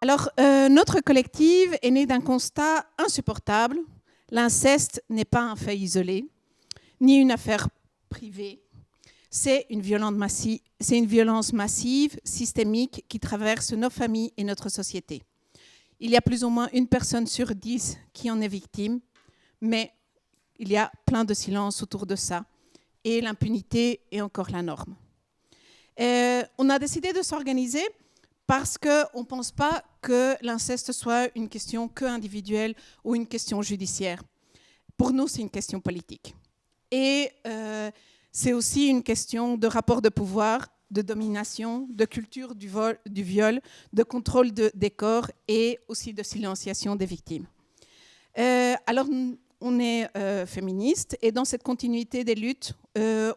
Alors, notre collective est née d'un constat insupportable. L'inceste n'est pas un fait isolé, ni une affaire privée. C'est une violence massive, systémique, qui traverse nos familles et notre société. Il y a plus ou moins une personne sur 10 qui en est victime, mais il y a plein de silence autour de ça. Et l'impunité est encore la norme. On a décidé de s'organiser parce qu'on ne pense pas que l'inceste soit une question que individuelle ou une question judiciaire. Pour nous, c'est une question politique. Et c'est aussi une question de rapport de pouvoir, de domination, de culture du viol, de contrôle des corps et aussi de silenciation des victimes. Alors, on est féministe et dans cette continuité des luttes,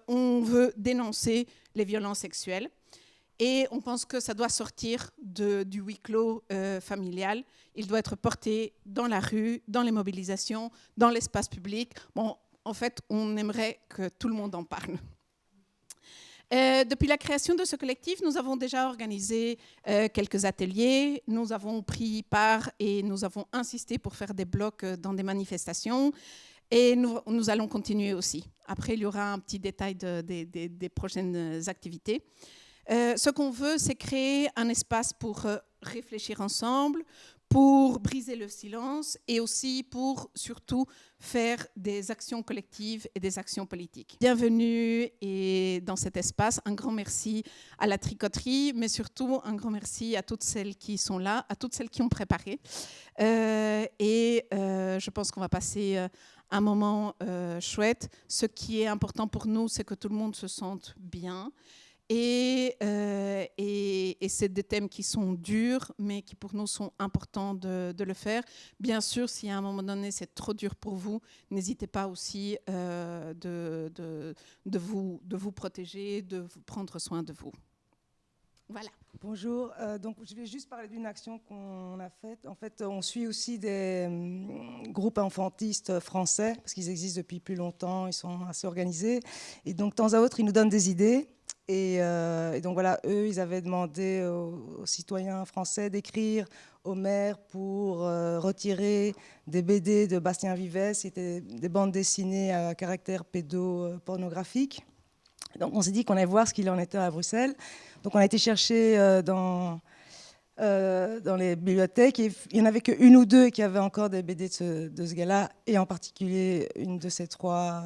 on veut dénoncer les violences sexuelles. Et on pense que ça doit sortir du huis clos familial. Il doit être porté dans la rue, dans les mobilisations, dans l'espace public. Bon, en fait, on aimerait que tout le monde en parle. Depuis la création de ce collectif, nous avons déjà organisé quelques ateliers. Nous avons pris part et nous avons insisté pour faire des blocs dans des manifestations. Et nous allons continuer aussi. Après, il y aura un petit détail des prochaines activités. Ce qu'on veut, c'est créer un espace pour réfléchir ensemble, pour briser le silence et aussi pour, surtout, faire des actions collectives et des actions politiques. Bienvenue et dans cet espace. Un grand merci à la tricoterie, mais surtout un grand merci à toutes celles qui sont là, à toutes celles qui ont préparé. Je pense qu'on va passer un moment chouette. Ce qui est important pour nous, c'est que tout le monde se sente bien. Et c'est des thèmes qui sont durs, mais qui pour nous sont importants de le faire. Bien sûr, si à un moment donné c'est trop dur pour vous, n'hésitez pas aussi de vous protéger, de prendre soin de vous. Voilà. Bonjour, donc je vais juste parler d'une action qu'on a faite. En fait, on suit aussi des groupes infantistes français, parce qu'ils existent depuis plus longtemps, ils sont assez organisés. Et donc, de temps à autre, ils nous donnent des idées. Et donc voilà, eux, ils avaient demandé aux citoyens français d'écrire au maire pour retirer des BD de Bastien Vives. C'était des bandes dessinées à caractère pédopornographique. Donc on s'est dit qu'on allait voir ce qu'il en était à Bruxelles. Donc on a été chercher dans les bibliothèques. Et il n'y en avait qu'une ou deux qui avaient encore des BD de ce gars-là, et en particulier une de ces 3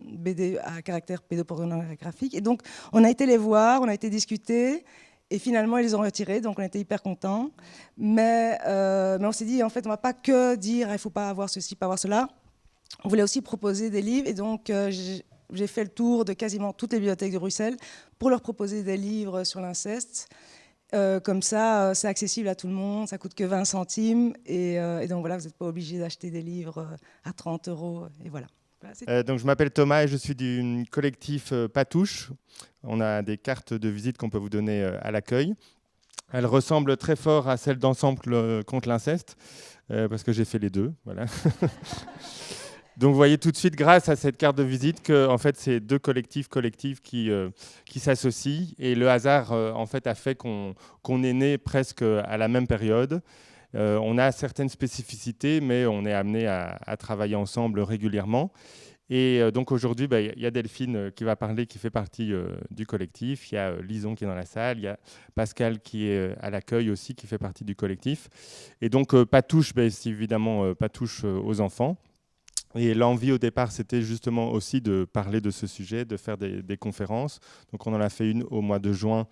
BD à caractère pédopornographique. Et donc on a été les voir, on a été discuter, et finalement ils les ont retirés, donc on était hyper contents. Mais on s'est dit, en fait, on ne va pas que dire il ne faut pas avoir ceci, pas avoir cela. On voulait aussi proposer des livres, et donc j'ai fait le tour de quasiment toutes les bibliothèques de Bruxelles pour leur proposer des livres sur l'inceste. Comme ça, c'est accessible à tout le monde, ça coûte que 20 centimes. Et donc voilà, vous n'êtes pas obligé d'acheter des livres à 30 €. Et voilà. Donc je m'appelle Thomas et je suis du collectif Patouche. On a des cartes de visite qu'on peut vous donner à l'accueil. Elles ressemblent très fort à celles d'Ensemble contre l'inceste, parce que j'ai fait les deux. Voilà. Donc vous voyez tout de suite, grâce à cette carte de visite, que en fait, c'est 2 collectifs qui s'associent. Et le hasard en fait, a fait qu'on est né presque à la même période. On a certaines spécificités, mais on est amené à travailler ensemble régulièrement. Et donc aujourd'hui, il y a Delphine qui va parler, qui fait partie du collectif. Il y a Lison qui est dans la salle. Il y a Pascal qui est à l'accueil aussi, qui fait partie du collectif. Et donc Patouche, c'est évidemment Patouche aux enfants. Et l'envie au départ, c'était justement aussi de parler de ce sujet, de faire des conférences. Donc on en a fait une au mois de juin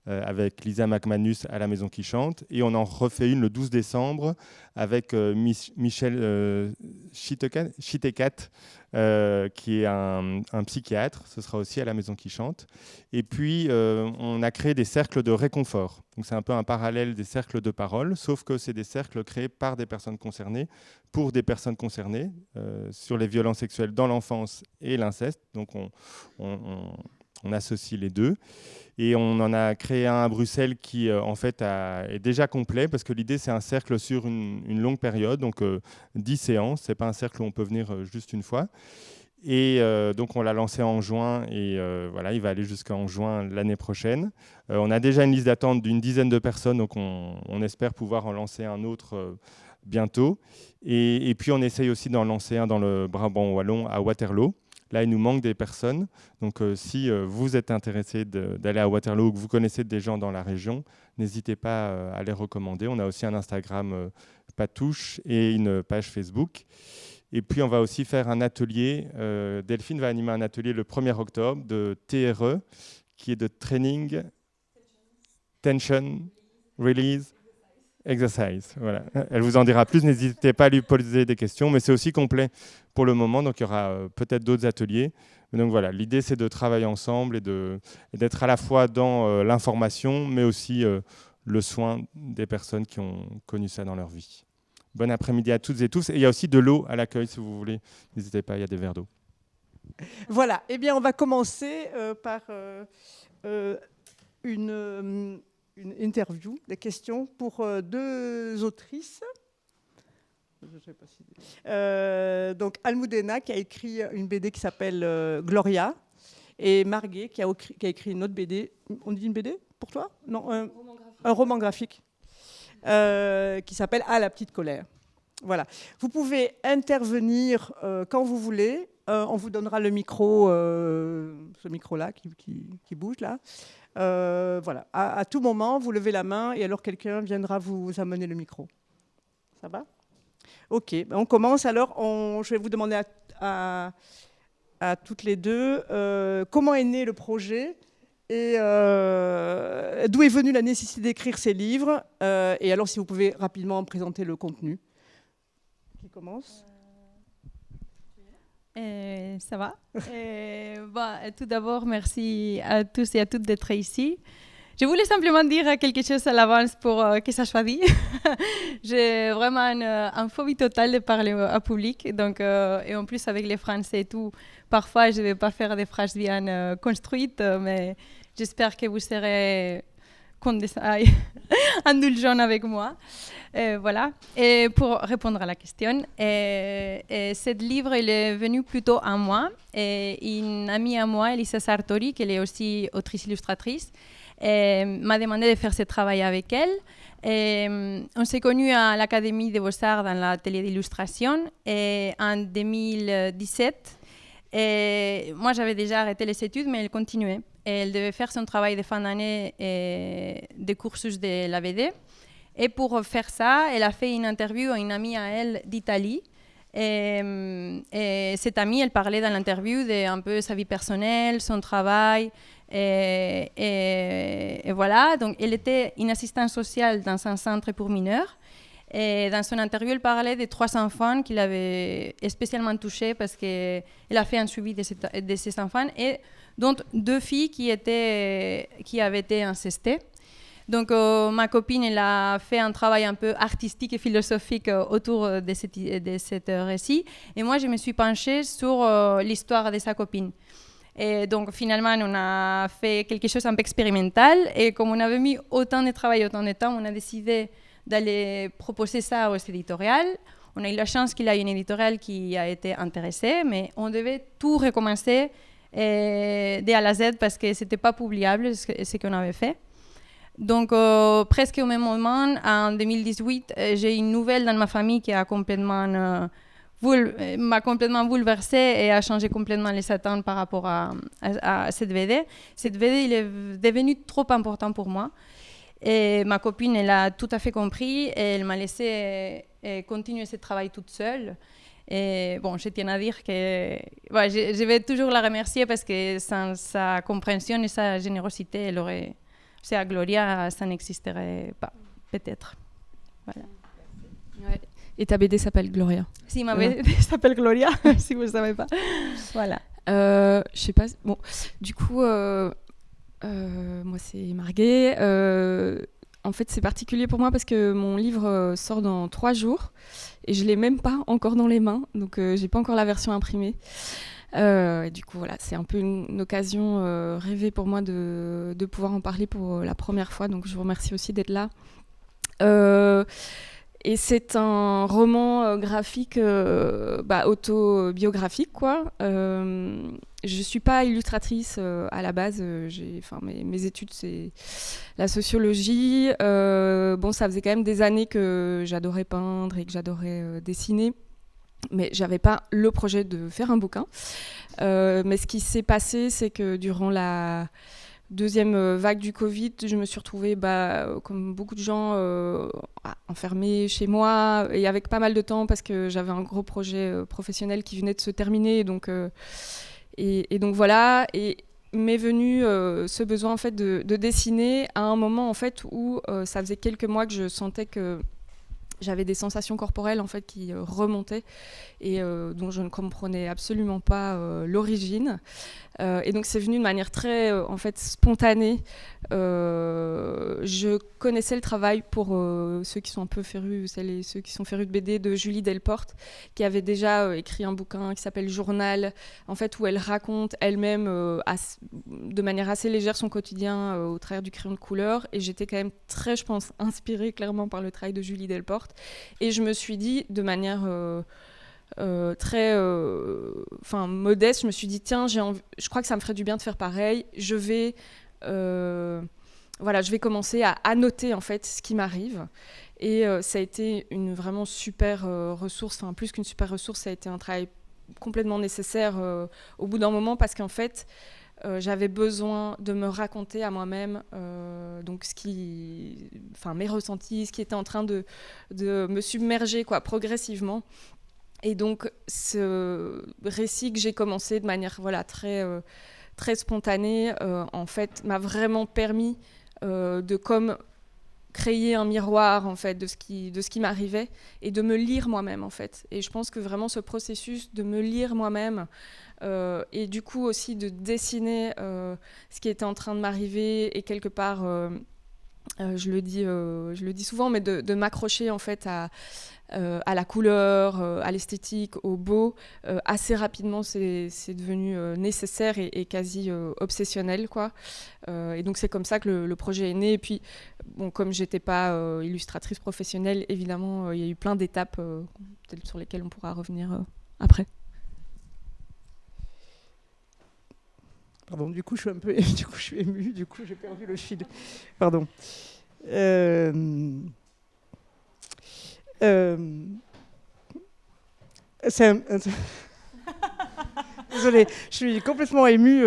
avec Lisa McManus à la Maison qui chante. Et on en refait une le 12 décembre avec Michel Chitecat, qui est un psychiatre. Ce sera aussi à la Maison qui chante. Et puis, on a créé des cercles de réconfort. Donc c'est un peu un parallèle des cercles de parole, sauf que c'est des cercles créés par des personnes concernées, pour des personnes concernées, sur les violences sexuelles dans l'enfance et l'inceste. Donc on associe les deux. Et on en a créé un à Bruxelles qui, en fait, est déjà complet, parce que l'idée, c'est un cercle sur une longue période, donc 10 séances. Ce n'est pas un cercle où on peut venir juste une fois. Et donc on l'a lancé en juin et voilà, il va aller jusqu'en juin l'année prochaine. On a déjà une liste d'attente d'une dizaine de personnes, donc on espère pouvoir en lancer un autre bientôt. Et puis on essaye aussi d'en lancer un dans le Brabant wallon à Waterloo. Là, il nous manque des personnes. Donc si vous êtes intéressé d'aller à Waterloo ou que vous connaissez des gens dans la région, n'hésitez pas à les recommander. On a aussi un Instagram Patouche et une page Facebook. Et puis, on va aussi faire un atelier. Delphine va animer un atelier le 1er octobre de TRE, qui est de Training, Tension, Release, Exercise. Voilà. Elle vous en dira plus. N'hésitez pas à lui poser des questions. Mais c'est aussi complet pour le moment. Donc, il y aura peut-être d'autres ateliers. Mais donc, voilà. L'idée, c'est de travailler ensemble et d'être à la fois dans l'information, mais aussi le soin des personnes qui ont connu ça dans leur vie. Bon après-midi à toutes et tous. Et il y a aussi de l'eau à l'accueil, si vous voulez. N'hésitez pas, il y a des verres d'eau. Voilà. Eh bien, on va commencer par une interview, des questions pour deux autrices. Je sais pas si... donc, Almudena, qui a écrit une BD qui s'appelle Gloria, et Marguet, qui a écrit une autre BD. On dit une BD pour toi? Non, un roman graphique. Qui s'appelle « Ah, la petite colère ». Voilà. Vous pouvez intervenir quand vous voulez. On vous donnera le micro, ce micro-là qui bouge là. Voilà. À tout moment, vous levez la main et alors quelqu'un viendra vous amener le micro. Ça va? Ok. On commence alors. Je vais vous demander à toutes les deux comment est né le projet. Et d'où est venue la nécessité d'écrire ces livres? Et alors, si vous pouvez rapidement présenter le contenu. Qui commence? Ça va. Tout d'abord, merci à tous et à toutes d'être ici. Je voulais simplement dire quelque chose à l'avance pour que ça soit dit. J'ai vraiment une phobie totale de parler à public. Donc, et en plus, avec les Français et tout, parfois, je ne vais pas faire des phrases bien construites, mais j'espère que vous serez indulgents avec moi. Voilà. Et pour répondre à la question, ce livre il est venu plutôt à moi. Et une amie à moi, Elisa Sartori, qui est aussi autrice-illustratrice, m'a demandé de faire ce travail avec elle. On s'est connus à l'Académie des Beaux-Arts dans l'atelier d'illustration en 2017. Et moi, j'avais déjà arrêté les études, mais elle continuait. Et elle devait faire son travail de fin d'année des cursus de la BD. Et pour faire ça, elle a fait une interview à une amie à elle d'Italie. Et cette amie, elle parlait dans l'interview d'un peu sa vie personnelle, son travail. Et voilà, donc elle était une assistante sociale dans un centre pour mineurs. Et dans son interview, elle parlait de 3 enfants qu'il avait spécialement touchés parce qu'elle a fait un suivi de ces enfants, et dont 2 filles qui avaient été incestées. Donc ma copine, elle a fait un travail un peu artistique et philosophique autour de cet récit. Et moi, je me suis penchée sur l'histoire de sa copine. Et donc finalement, on a fait quelque chose un peu expérimental. Et comme on avait mis autant de travail, autant de temps, on a décidé d'aller proposer ça aux éditoriales. On a eu la chance qu'il y ait une éditoriale qui a été intéressée, mais on devait tout recommencer de A à la Z parce que ce n'était pas publiable ce qu'on avait fait. Donc, presque au même moment, en 2018, j'ai une nouvelle dans ma famille qui m'a complètement bouleversée et a changé complètement les attentes par rapport à cette BD. Cette BD, il est devenu trop important pour moi. Et ma copine, elle a tout à fait compris et elle m'a laissé continuer ce travail toute seule. Et bon, je tiens à dire que je vais toujours la remercier parce que sans sa compréhension et sa générosité, elle aurait... C'est à Gloria, ça n'existerait pas, peut-être. Voilà. Ouais. Et ta BD s'appelle Gloria. Si, ma BD s'appelle Gloria, si vous ne savez pas. Voilà. Je sais pas. Bon, du coup, moi c'est Marguet. En fait, c'est particulier pour moi parce que mon livre sort dans 3 jours et je l'ai même pas encore dans les mains, donc j'ai pas encore la version imprimée. Et du coup, voilà, c'est un peu une occasion rêvée pour moi de pouvoir en parler pour la première fois. Donc, je vous remercie aussi d'être là. Et c'est un roman graphique autobiographique, quoi. Je suis pas illustratrice à la base. Mes études, c'est la sociologie. Ça faisait quand même des années que j'adorais peindre et que j'adorais dessiner. Mais j'avais pas le projet de faire un bouquin. Mais ce qui s'est passé, c'est que durant la deuxième vague du Covid, je me suis retrouvée, comme beaucoup de gens, enfermée chez moi et avec pas mal de temps parce que j'avais un gros projet professionnel qui venait de se terminer. Donc voilà. Et m'est venu ce besoin en fait de dessiner à un moment en fait où ça faisait quelques mois que je sentais que j'avais des sensations corporelles en fait qui remontaient et dont je ne comprenais absolument pas l'origine. Et donc c'est venu de manière très en fait spontanée. Je connaissais le travail pour ceux qui sont un peu férus, celles et ceux qui sont férus de BD, de Julie Delporte, qui avait déjà écrit un bouquin qui s'appelle Journal, en fait où elle raconte elle-même de manière assez légère son quotidien au travers du crayon de couleur. Et j'étais quand même très, je pense, inspirée clairement par le travail de Julie Delporte. Et je me suis dit de manière très modeste, je me suis dit tiens, je crois que ça me ferait du bien de faire pareil. Je vais commencer à annoter en fait ce qui m'arrive. Et ça a été une vraiment super ressource, enfin plus qu'une super ressource, ça a été un travail complètement nécessaire au bout d'un moment parce qu'en fait j'avais besoin de me raconter à moi-même mes ressentis, ce qui était en train de me submerger progressivement. Et donc ce récit que j'ai commencé de manière très, très spontanée en fait m'a vraiment permis de comme créer un miroir en fait de ce qui m'arrivait et de me lire moi-même en fait. Et je pense que vraiment ce processus de me lire moi-même et du coup aussi de dessiner ce qui était en train de m'arriver et quelque part je le dis souvent, mais de m'accrocher en fait à la couleur, à l'esthétique, au beau, assez rapidement c'est devenu nécessaire et quasi obsessionnel quoi. Et donc c'est comme ça que le projet est né. Et puis bon, comme j'étais pas illustratrice professionnelle, évidemment il y a eu plein d'étapes peut-être sur lesquelles on pourra revenir après. Pardon, du coup, je suis émue, du coup, j'ai perdu le fil. Pardon. Désolée, je suis complètement émue.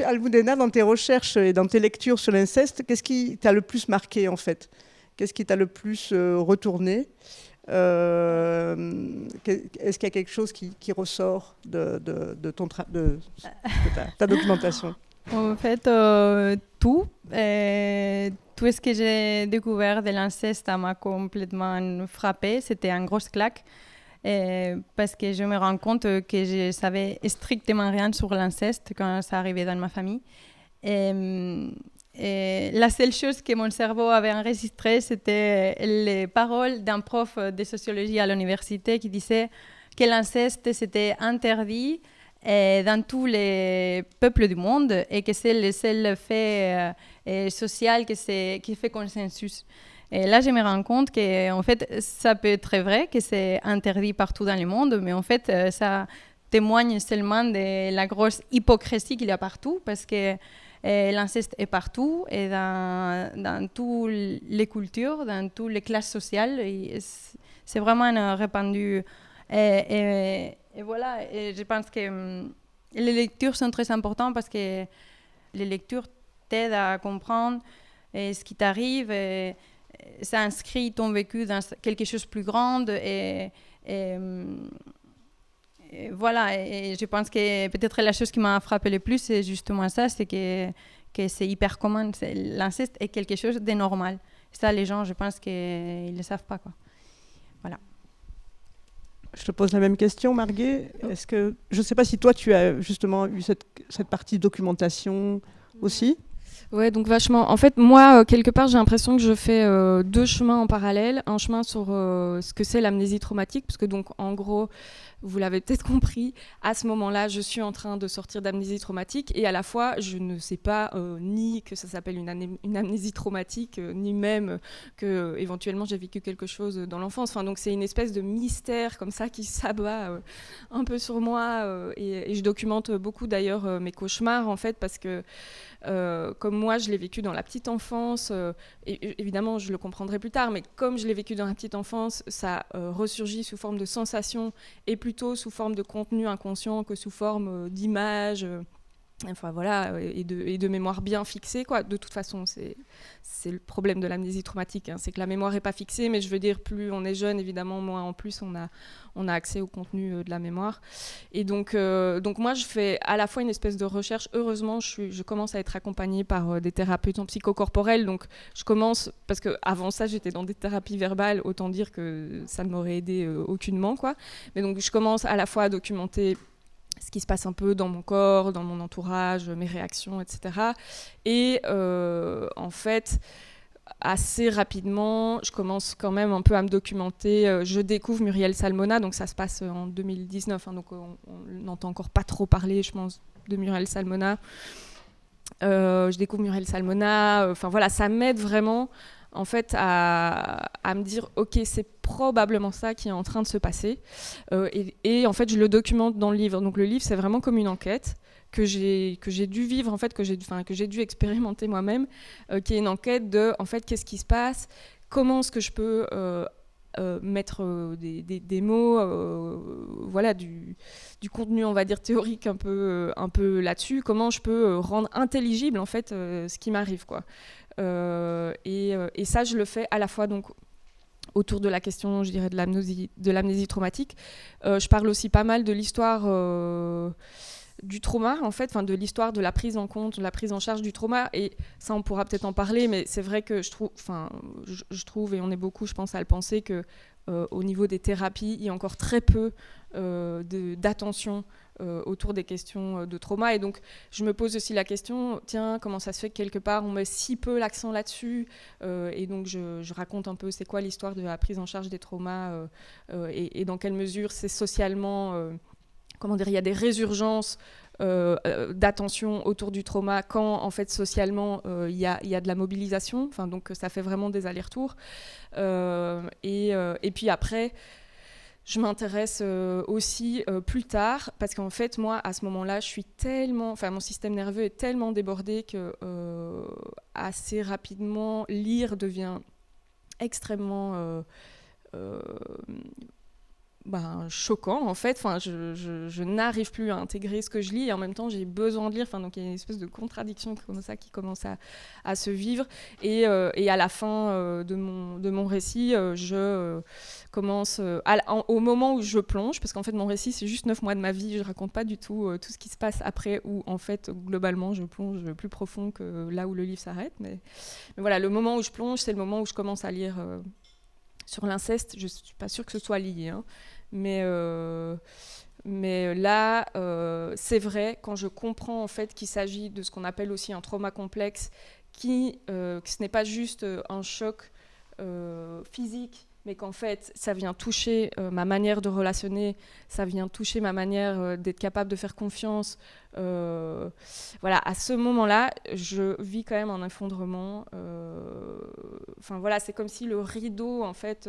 Almudena, dans tes recherches et dans tes lectures sur l'inceste, qu'est-ce qui t'a le plus marqué, en fait ? Qu'est-ce qui t'a le plus retourné ? Est-ce qu'il y a quelque chose qui ressort de ta documentation ? En fait, tout ce que j'ai découvert de l'inceste m'a complètement frappée. C'était une grosse claque parce que je me rends compte que je savais strictement rien sur l'inceste quand ça arrivait dans ma famille. Et la seule chose que mon cerveau avait enregistrée, c'était les paroles d'un prof de sociologie à l'université qui disait que l'inceste, c'était interdit dans tous les peuples du monde et que c'est le seul fait social qui fait consensus. Et là, je me rends compte qu'en fait, ça peut être vrai que c'est interdit partout dans le monde, mais en fait, ça témoigne seulement de la grosse hypocrisie qu'il y a partout parce que l'inceste est partout et dans toutes les cultures, dans toutes les classes sociales. Et c'est vraiment répandu. Et voilà, et je pense que les lectures sont très importantes parce que les lectures t'aident à comprendre ce qui t'arrive. Et ça inscrit ton vécu dans quelque chose de plus grand. Et voilà, et je pense que peut-être la chose qui m'a frappé le plus, c'est justement ça, c'est que c'est hyper commun. L'inceste est quelque chose de normal. Ça, les gens, je pense qu'ils ne le savent pas, quoi. Voilà. Je te pose la même question, Marguerite. Je ne sais pas si toi, tu as justement eu cette partie documentation aussi. Ouais, donc vachement. En fait, moi, quelque part, j'ai l'impression que je fais deux chemins en parallèle. Un chemin sur ce que c'est l'amnésie traumatique, parce que donc, en gros, vous l'avez peut-être compris, à ce moment-là, je suis en train de sortir d'amnésie traumatique et à la fois, je ne sais pas ni que ça s'appelle une amnésie traumatique, ni même que éventuellement j'ai vécu quelque chose dans l'enfance. Enfin, donc c'est une espèce de mystère comme ça qui s'abat un peu sur moi et je documente beaucoup d'ailleurs mes cauchemars en fait parce que comme moi je l'ai vécu dans la petite enfance et évidemment je le comprendrai plus tard, mais comme je l'ai vécu dans la petite enfance, ça ressurgit sous forme de sensations et plutôt sous forme de contenu inconscient que sous forme d'images. Enfin voilà, et de mémoire bien fixée, quoi. De toute façon, c'est le problème de l'amnésie traumatique, hein. C'est que la mémoire n'est pas fixée, mais je veux dire, plus on est jeune, évidemment, moins en plus on a accès au contenu de la mémoire. Et donc moi, je fais à la fois une espèce de recherche. Heureusement, je commence à être accompagnée par des thérapeutes en psychocorporel. Donc je commence, parce qu'avant ça, j'étais dans des thérapies verbales, autant dire que ça ne m'aurait aidé aucunement, quoi. Mais donc je commence à la fois à documenter ce qui se passe un peu dans mon corps, dans mon entourage, mes réactions, etc. Et en fait, assez rapidement, je commence quand même un peu à me documenter. Je découvre Muriel Salmona, donc ça se passe en 2019, hein, donc on n'entend encore pas trop parler, je pense, de Muriel Salmona. Je découvre Muriel Salmona, enfin voilà, ça m'aide vraiment en fait à me dire ok, c'est probablement ça qui est en train de se passer et en fait je le documente dans le livre. Donc le livre c'est vraiment comme une enquête que j'ai dû vivre en fait, que j'ai dû expérimenter moi-même, qui est une enquête de en fait qu'est-ce qui se passe, comment est-ce que je peux mettre des mots, voilà, du contenu, on va dire, théorique un peu là-dessus, comment je peux rendre intelligible en fait ce qui m'arrive, quoi. Et ça, je le fais à la fois donc autour de la question, je dirais, de l'amnésie traumatique. Je parle aussi pas mal de l'histoire du trauma, en fait, de l'histoire de la prise en compte, de la prise en charge du trauma. Et ça, on pourra peut-être en parler, mais c'est vrai que je trouve, et on est beaucoup, je pense, à le penser, que au niveau des thérapies, il y a encore très peu d'attention autour des questions de trauma. Et donc, je me pose aussi la question, tiens, comment ça se fait que quelque part, on met si peu l'accent là-dessus et donc, je raconte un peu c'est quoi l'histoire de la prise en charge des traumas et dans quelle mesure c'est socialement... comment dire, il y a des résurgences d'attention autour du trauma quand, en fait, socialement, il y a de la mobilisation. Enfin, donc, ça fait vraiment des allers-retours. Et puis après... Je m'intéresse aussi plus tard, parce qu'en fait, moi, à ce moment-là, mon système nerveux est tellement débordé que assez rapidement, lire devient extrêmement choquant, en fait. Enfin, je n'arrive plus à intégrer ce que je lis et en même temps, j'ai besoin de lire. Enfin, donc, il y a une espèce de contradiction comme ça qui commence à se vivre. Et à la fin de mon récit, je commence au moment où je plonge, parce qu'en fait, mon récit, c'est juste 9 mois de ma vie. Je raconte pas du tout tout ce qui se passe après, où en fait, globalement, je plonge plus profond que là où le livre s'arrête. Mais voilà, le moment où je plonge, c'est le moment où je commence à lire sur l'inceste. Je suis pas sûre que ce soit lié, hein. Mais là, c'est vrai, quand je comprends en fait qu'il s'agit de ce qu'on appelle aussi un trauma complexe, que ce n'est pas juste un choc physique, mais qu'en fait, ça vient toucher ma manière de relationner, ça vient toucher ma manière d'être capable de faire confiance. Voilà, à ce moment-là, je vis quand même un effondrement. Enfin voilà, c'est comme si le rideau, en fait...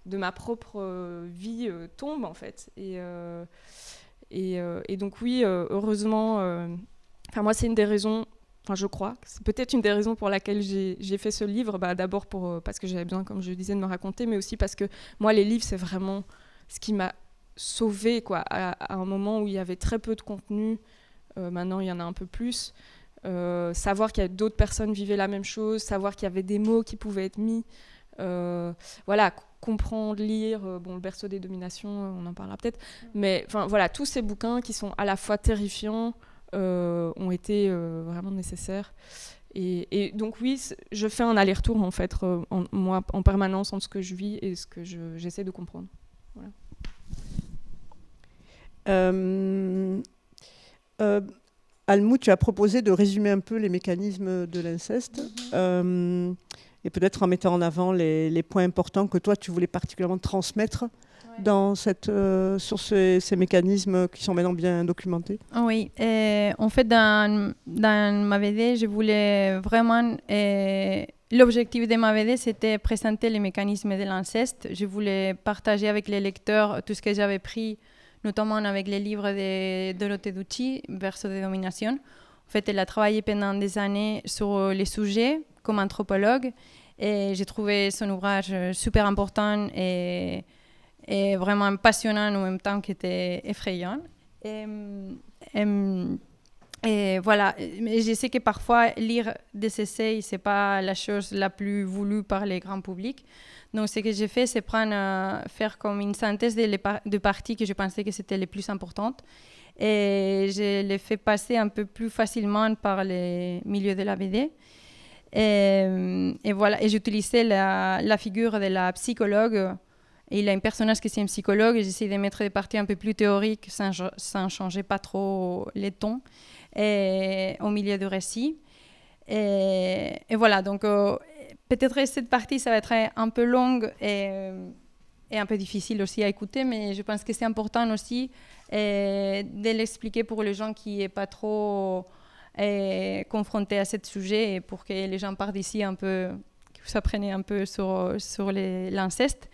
de ma propre vie tombe, en fait. Et donc, oui, heureusement... moi, c'est une des raisons... je crois. C'est peut-être une des raisons pour laquelle j'ai fait ce livre. D'abord parce que j'avais besoin, comme je disais, de me raconter, mais aussi parce que moi, les livres, c'est vraiment ce qui m'a sauvée, quoi. À un moment où il y avait très peu de contenu, maintenant, il y en a un peu plus. Savoir qu'il y a d'autres personnes qui vivaient la même chose, savoir qu'il y avait des mots qui pouvaient être mis... voilà, comprendre, lire, le berceau des dominations, on en parlera peut-être, mais voilà, tous ces bouquins qui sont à la fois terrifiants ont été vraiment nécessaires. Et donc oui, je fais un aller-retour en fait, moi en permanence entre ce que je vis et ce que j'essaie de comprendre. Voilà. Almou, tu as proposé de résumer un peu les mécanismes de l'inceste. Et peut-être en mettant en avant les points importants que toi, tu voulais particulièrement transmettre sur ces mécanismes qui sont maintenant bien documentés? Oui, en fait, dans ma BD, je voulais vraiment... l'objectif de ma BD, c'était présenter les mécanismes de l'inceste. Je voulais partager avec les lecteurs tout ce que j'avais pris, notamment avec les livres de Dorothée Ducci, Verso de domination. En fait, elle a travaillé pendant des années sur les sujets comme anthropologue et j'ai trouvé son ouvrage super important et vraiment passionnant en même temps qu'il était effrayant. Et voilà, mais je sais que parfois lire des essais, c'est pas la chose la plus voulue par les grands publics. Donc ce que j'ai fait, c'est faire comme une synthèse de parties que je pensais que c'était les plus importantes. Et je les fais passer un peu plus facilement par les milieux de la BD. Et voilà, et j'utilisais la figure de la psychologue. Et il a un personnage qui est un psychologue et j'essaie de mettre des parties un peu plus théoriques sans changer pas trop les tons au milieu du récit. Et voilà, donc peut-être cette partie, ça va être un peu longue et un peu difficile aussi à écouter, mais je pense que c'est important aussi de l'expliquer pour les gens qui ne sont pas trop confrontés à ce sujet et pour que les gens partent d'ici un peu, que vous appreniez un peu sur l'inceste.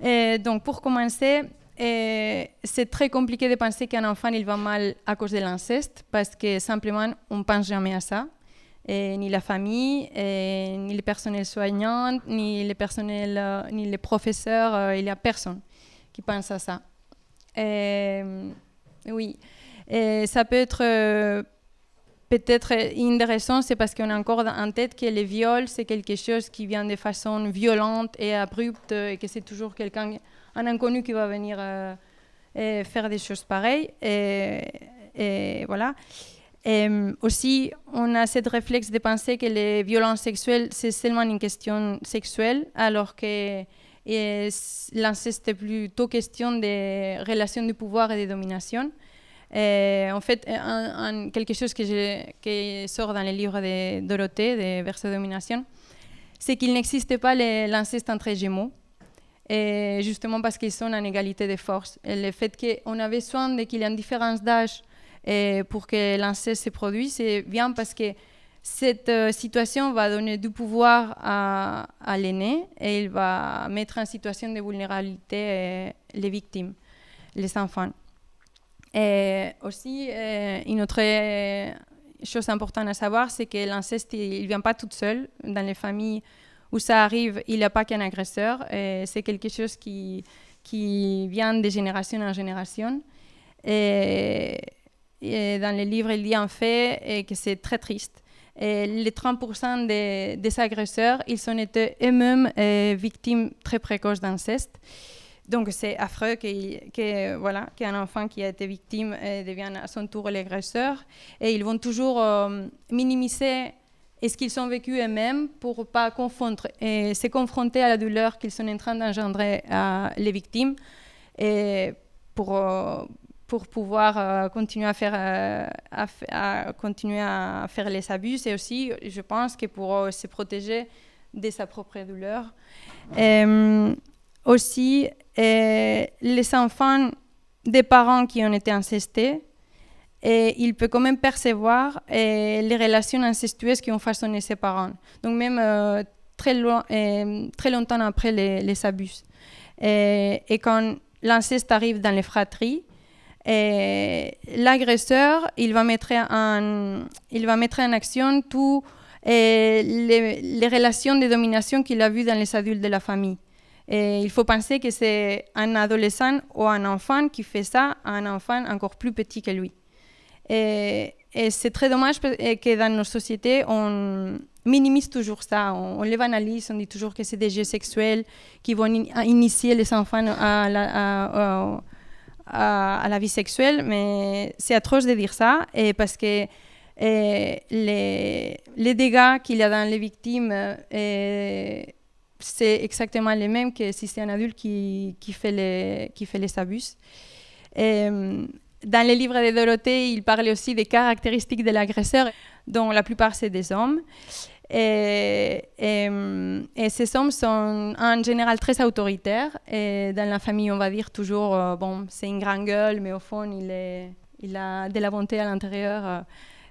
Donc pour commencer, c'est très compliqué de penser qu'un enfant il va mal à cause de l'inceste parce que simplement on ne pense jamais à ça. Ni la famille, ni le personnel soignant, ni les professeurs, il n'y a personne qui pense à ça. Oui, ça peut être peut-être une des raisons, c'est parce qu'on a encore en tête que les viols, c'est quelque chose qui vient de façon violente et abrupte et que c'est toujours un inconnu qui va venir faire des choses pareilles. Et voilà. Aussi, on a ce réflexe de penser que les violences sexuelles, c'est seulement une question sexuelle, alors que l'inceste est plutôt question de relations de pouvoir et de domination. En fait, quelque chose qui sort dans les livres de Dorothée, de Verso de domination, c'est qu'il n'existe pas l'inceste entre jumeaux, et justement parce qu'ils sont en égalité de force. Et le fait qu'on a besoin qu'il y ait une différence d'âge pour que l'inceste se produise, c'est bien parce que cette situation va donner du pouvoir à l'aîné et il va mettre en situation de vulnérabilité les victimes, les enfants. Et aussi, une autre chose importante à savoir, c'est que l'inceste, il ne vient pas tout seul. Dans les familles où ça arrive, il n'y a pas qu'un agresseur. C'est quelque chose qui vient de génération en génération. Et dans les livres, il dit en fait que c'est très triste. Et les 30% des agresseurs, ils ont été eux-mêmes victimes très précoces d'inceste. Donc c'est affreux qu'un enfant qui a été victime devienne à son tour l'agresseur. Et ils vont toujours minimiser ce qu'ils ont vécu eux-mêmes pour ne pas confondre et se confronter à la douleur qu'ils sont en train d'engendrer les victimes et pour pouvoir continuer à faire les abus. Et aussi, je pense que pour se protéger de sa propre douleur. Aussi, les enfants des parents qui ont été incestés, ils peuvent quand même percevoir les relations incestueuses qui ont façonné ses parents. Donc même très longtemps après les abus. Et quand l'inceste arrive dans les fratries, l'agresseur, il va mettre en action toutes les relations de domination qu'il a vues dans les adultes de la famille. Et il faut penser que c'est un adolescent ou un enfant qui fait ça à un enfant encore plus petit que lui. Et c'est très dommage que dans nos sociétés, on minimise toujours ça. On les banalise, on dit toujours que c'est des jeux sexuels qui vont initier les enfants à la vie sexuelle. Mais c'est atroce de dire ça, parce que les dégâts qu'il y a dans les victimes, c'est exactement les mêmes que si c'est un adulte qui fait les abus. Dans les livres de Dorothée, il parlait aussi des caractéristiques de l'agresseur, dont la plupart c'est des hommes. Et ces hommes sont en général très autoritaires. Et dans la famille, on va dire toujours, bon, c'est une grande gueule, mais au fond, il a de la bonté à l'intérieur.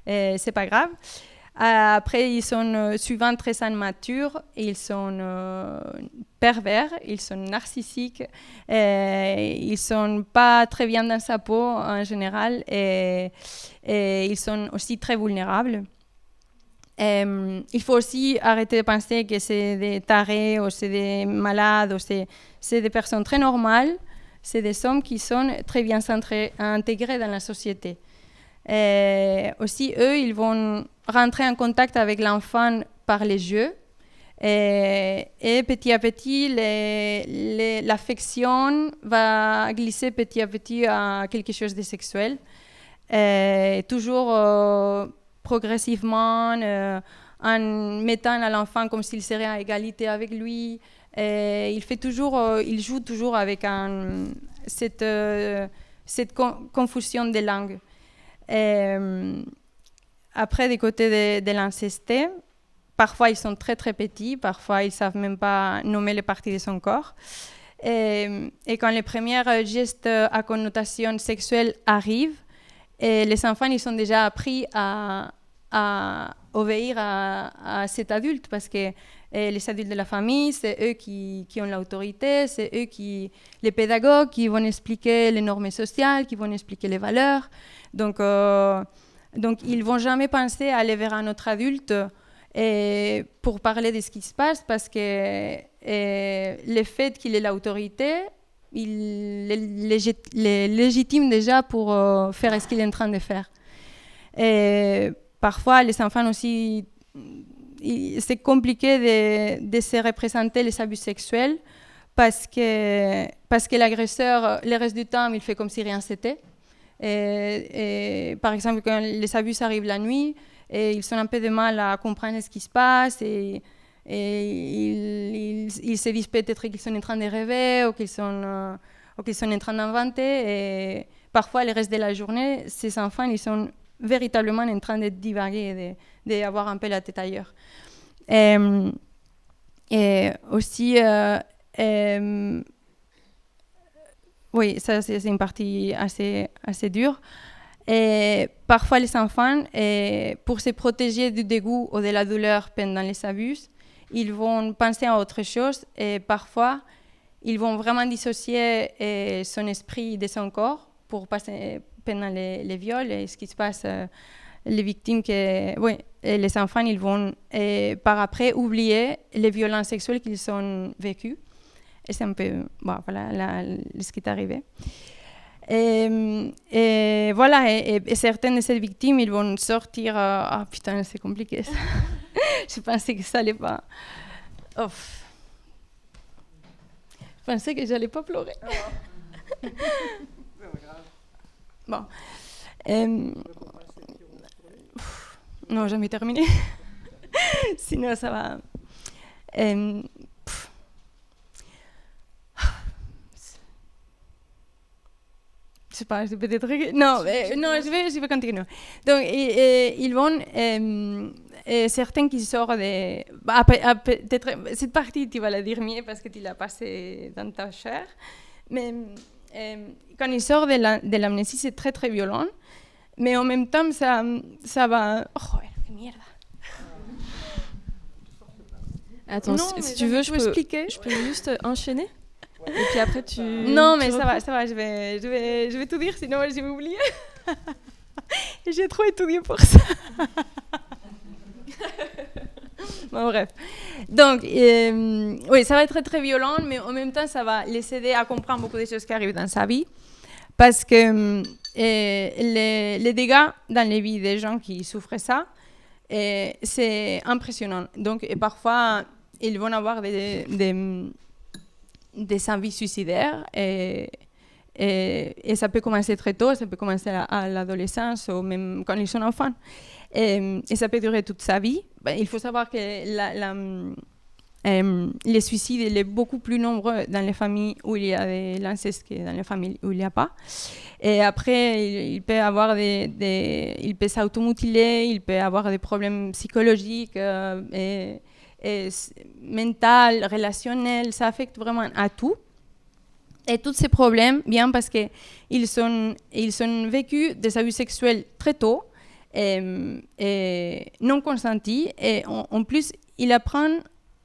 Et c'est pas grave. Après, ils sont souvent très immatures, ils sont pervers, ils sont narcissiques, ils sont pas très bien dans sa peau en général, et ils sont aussi très vulnérables. Il faut aussi arrêter de penser que c'est des tarés ou c'est des malades, ou c'est des personnes très normales, c'est des hommes qui sont très bien intégrés dans la société. Et aussi, eux, ils vont rentrer en contact avec l'enfant par les jeux. Et petit à petit, l'affection va glisser petit à petit à quelque chose de sexuel. Et toujours progressivement, en mettant à l'enfant comme s'il serait à égalité avec lui. Et il joue toujours avec cette confusion des langues. Après, du côté de l'incesté, parfois ils sont très très petits, parfois ils ne savent même pas nommer les parties de son corps. Et quand les premiers gestes à connotation sexuelle arrivent, les enfants ils sont déjà appris à obéir à cet adulte, parce que les adultes de la famille, c'est eux qui ont l'autorité, c'est eux les pédagogues qui vont expliquer les normes sociales, qui vont expliquer les valeurs. Donc ils ne vont jamais penser à aller vers un autre adulte pour parler de ce qui se passe, parce que le fait qu'il ait l'autorité, il est légitime déjà pour faire ce qu'il est en train de faire. Et parfois, les enfants aussi, c'est compliqué de se représenter les abus sexuels, parce que l'agresseur, le reste du temps, il fait comme si rien n'était. Et par exemple, quand les abus arrivent la nuit, ils ont un peu de mal à comprendre ce qui se passe, et ils se disent peut-être qu'ils sont en train de rêver, ou qu'ils sont en train d'inventer. Et parfois, le reste de la journée, ces enfants, ils sont véritablement en train de divaguer, d'avoir un peu la tête ailleurs. Et aussi, oui, ça c'est une partie assez dure. Et parfois, les enfants, pour se protéger du dégoût ou de la douleur pendant les abus, ils vont penser à autre chose, et parfois, ils vont vraiment dissocier son esprit de son corps pour passer pendant les viols et ce qui se passe. Les victimes, les enfants, ils vont par après oublier les violences sexuelles qu'ils ont vécues. Et c'est un peu voilà ce qui est arrivé. Et voilà, et certaines de ces victimes, ils vont sortir. Ah putain, c'est compliqué ça. Je pensais que ça allait pas. Oh. Je pensais que j'allais pas pleurer. Bon. Non, jamais terminé. Sinon, ça va. Je sais pas, c'est peut-être. Non, je vais continuer. Donc, ils vont. Certains qui sortent de. Peut-être, cette partie, tu vas la dire mieux parce que tu l'as passée dans ta chair. Mais quand ils sortent de l'amnésie, c'est très très violent. Mais en même temps, ça va. Oh, merde. Attends, non, si tu veux, je peux juste enchaîner. Et puis après, tu. Non, mais ça va. Je vais tout dire, sinon je vais oublier. Et j'ai trop étudié pour ça. Bon, bref. Donc, oui, ça va être très très violent, mais en même temps, ça va les aider à comprendre beaucoup de choses qui arrivent dans sa vie. Parce que les dégâts dans les vies des gens qui souffrent ça, c'est impressionnant. Donc, et parfois, ils vont avoir des envies suicidaires. Et ça peut commencer très tôt, ça peut commencer à l'adolescence ou même quand ils sont enfants. Et ça peut durer toute sa vie. Il faut savoir que les suicides, il est beaucoup plus nombreux dans les familles où il y a de l'inceste que dans les familles où il n'y a pas. Et après, il peut avoir il peut s'automutiler, il peut avoir des problèmes psychologiques et mentaux, relationnels, ça affecte vraiment à tout. Et tous ces problèmes viennent parce qu'ils sont vécus des abus sexuels très tôt et non consentis. Et en plus, ils apprennent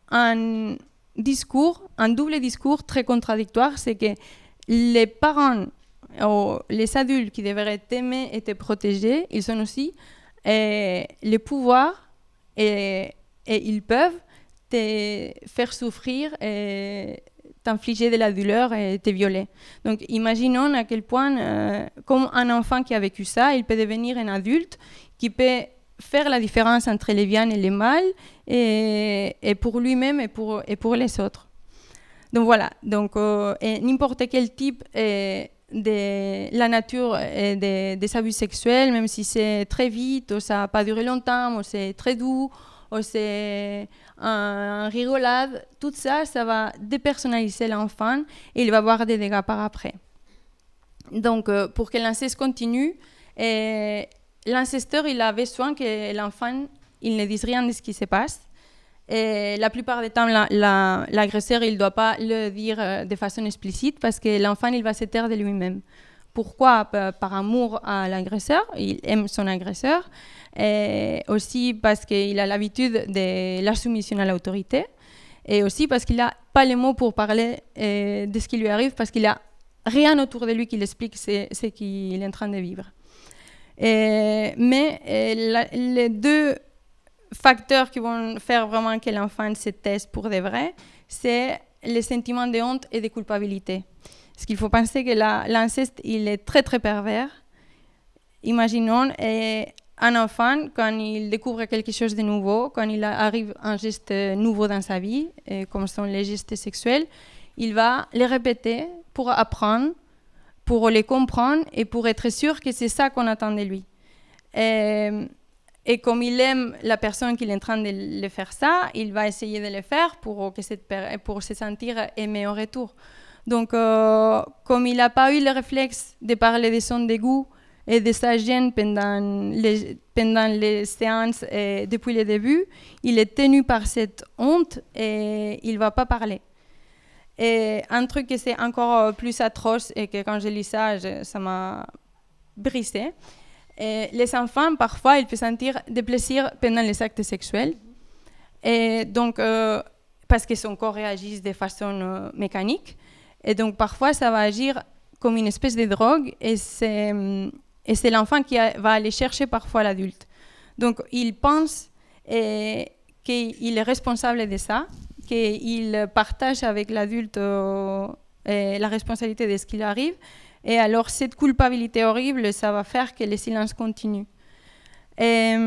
un double discours très contradictoire, c'est que les parents ou les adultes qui devraient t'aimer et te protéger, ils ont aussi le pouvoir et ils peuvent te faire souffrir et t'infliger de la douleur et te violer. Donc imaginons à quel point, comme un enfant qui a vécu ça, il peut devenir un adulte qui peut faire la différence entre les bien et les mal, et pour lui-même et pour les autres. Donc voilà, donc, n'importe quel type de la nature des abus sexuels, même si c'est très vite, ou ça n'a pas duré longtemps, ou c'est très doux, ou c'est un rigolade, tout ça, ça va dépersonnaliser l'enfant et il va avoir des dégâts par après. Donc, pour que l'inceste continue, l'incesteur, il a besoin que l'enfant il ne dise rien de ce qui se passe. Et la plupart du temps, l'agresseur, il ne doit pas le dire de façon explicite parce que l'enfant, il va se taire de lui-même. Pourquoi ? Par amour à l'agresseur, il aime son agresseur, et aussi parce qu'il a l'habitude de la soumission à l'autorité, et aussi parce qu'il n'a pas les mots pour parler de ce qui lui arrive, parce qu'il n'a rien autour de lui qui l'explique ce qu'il est en train de vivre. Mais les deux facteurs qui vont faire vraiment que l'enfant se taise pour de vrai, c'est les sentiments de honte et de culpabilité. Parce qu'il faut penser que l'inceste, il est très, très pervers. Imaginons un enfant, quand il découvre quelque chose de nouveau, quand il arrive un geste nouveau dans sa vie, comme sont les gestes sexuels, il va les répéter pour apprendre, pour les comprendre et pour être sûr que c'est ça qu'on attend de lui. Et comme il aime la personne qui est en train de le faire ça, il va essayer de le faire pour se sentir aimé au retour. Donc, comme il n'a pas eu le réflexe de parler de son dégoût et de sa gêne pendant les séances et depuis le début, il est tenu par cette honte et il ne va pas parler. Et un truc qui c'est encore plus atroce et que quand je lis ça, ça m'a brisé. Et les enfants, parfois, ils peuvent sentir des plaisirs pendant les actes sexuels. Et donc, parce que son corps réagit de façon mécanique. Et donc, parfois, ça va agir comme une espèce de drogue. Et c'est l'enfant qui va aller chercher parfois l'adulte. Donc, il pense qu'il est responsable de ça, qu'il partage avec l'adulte la responsabilité de ce qui lui arrive. Et alors, cette culpabilité horrible, ça va faire que le silence continue. Et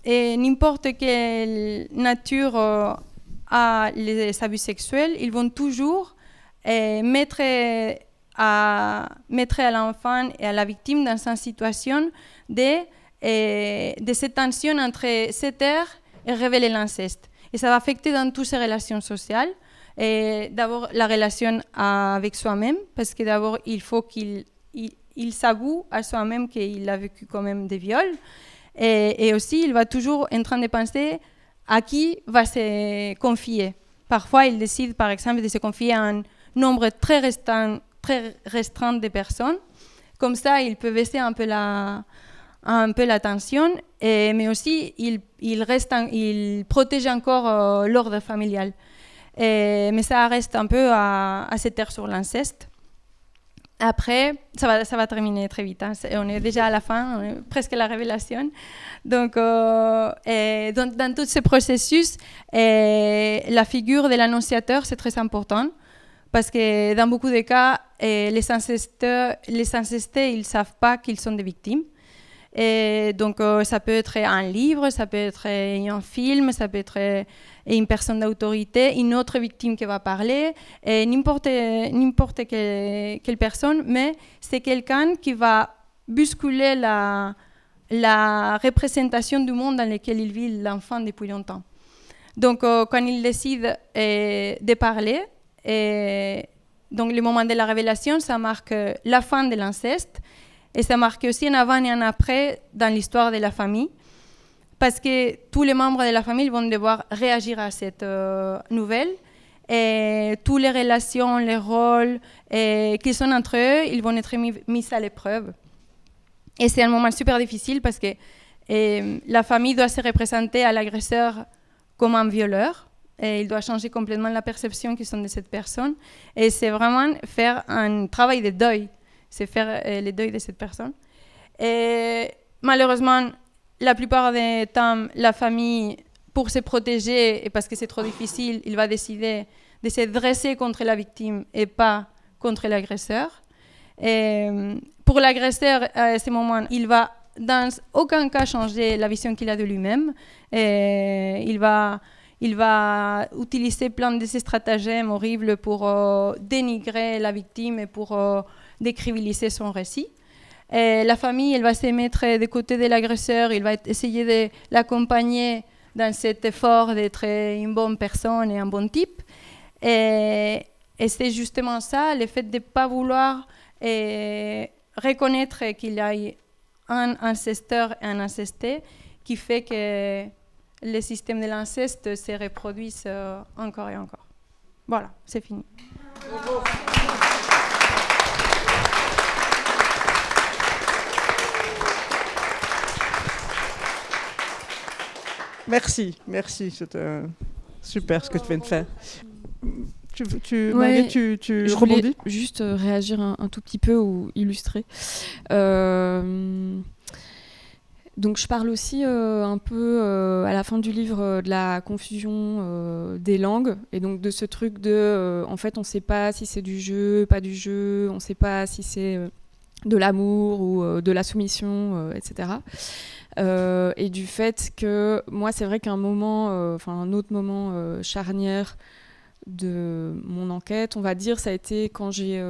n'importe quelle nature a les abus sexuels, ils vont toujours mettre à l'enfant et à la victime dans une situation de cette tension entre se taire et révéler l'inceste. Et ça va affecter dans toutes ces relations sociales. Et d'abord, la relation avec soi-même, parce que d'abord, il faut qu'il s'avoue à soi-même qu'il a vécu quand même des viols. Et aussi, il va toujours en train de penser à qui va se confier. Parfois, il décide, par exemple, de se confier à un nombre très restreint de personnes. Comme ça, il peut baisser un peu la tension, mais aussi, il protège encore l'ordre familial. Mais ça reste un peu à se taire sur l'inceste. Après, ça va terminer très vite. Hein. On est déjà à la fin, on est presque à la révélation. Donc, dans tout ce processus, la figure de l'annonciateur, c'est très important. Parce que dans beaucoup de cas, les incestés, ils ne savent pas qu'ils sont des victimes. Et donc, ça peut être un livre, ça peut être un film, ça peut être une personne d'autorité, une autre victime qui va parler, et n'importe quelle personne, mais c'est quelqu'un qui va bousculer la représentation du monde dans lequel il vit l'enfant depuis longtemps. Donc, quand il décide de parler, donc le moment de la révélation, ça marque la fin de l'inceste et ça marque aussi un avant et un après dans l'histoire de la famille parce que tous les membres de la famille vont devoir réagir à cette nouvelle et toutes les relations, les rôles qu'ils sont entre eux, ils vont être mis à l'épreuve. Et c'est un moment super difficile parce que la famille doit se représenter à l'agresseur comme un violeur et il doit changer complètement la perception qu'ils ont de cette personne. Et c'est vraiment faire un travail de deuil, c'est faire le deuil de cette personne. Et malheureusement, la plupart des temps, la famille, pour se protéger et parce que c'est trop difficile, il va décider de se dresser contre la victime et pas contre l'agresseur. Et pour l'agresseur, à ce moment, il va dans aucun cas changer la vision qu'il a de lui-même. Et il va utiliser plein de ces stratagèmes horribles pour dénigrer la victime et pour décrédibiliser son récit. Et la famille, elle va se mettre du côté de l'agresseur, il va essayer de l'accompagner dans cet effort d'être une bonne personne et un bon type. Et c'est justement ça, le fait de ne pas vouloir reconnaître qu'il y a un ancesteur et un incesté qui fait que le système de l'inceste se reproduise encore et encore. Voilà, c'est fini. Merci, c'était super ce que tu viens de faire. Ouais, Marie, tu je rebondis voulais juste réagir un tout petit peu ou illustrer. Donc je parle aussi un peu à la fin du livre de la confusion des langues et donc de ce truc de en fait on ne sait pas si c'est du jeu, pas du jeu, on ne sait pas si c'est de l'amour ou de la soumission, etc. Et du fait que moi c'est vrai qu'un moment, un autre moment charnière de mon enquête, on va dire, ça a été quand j'ai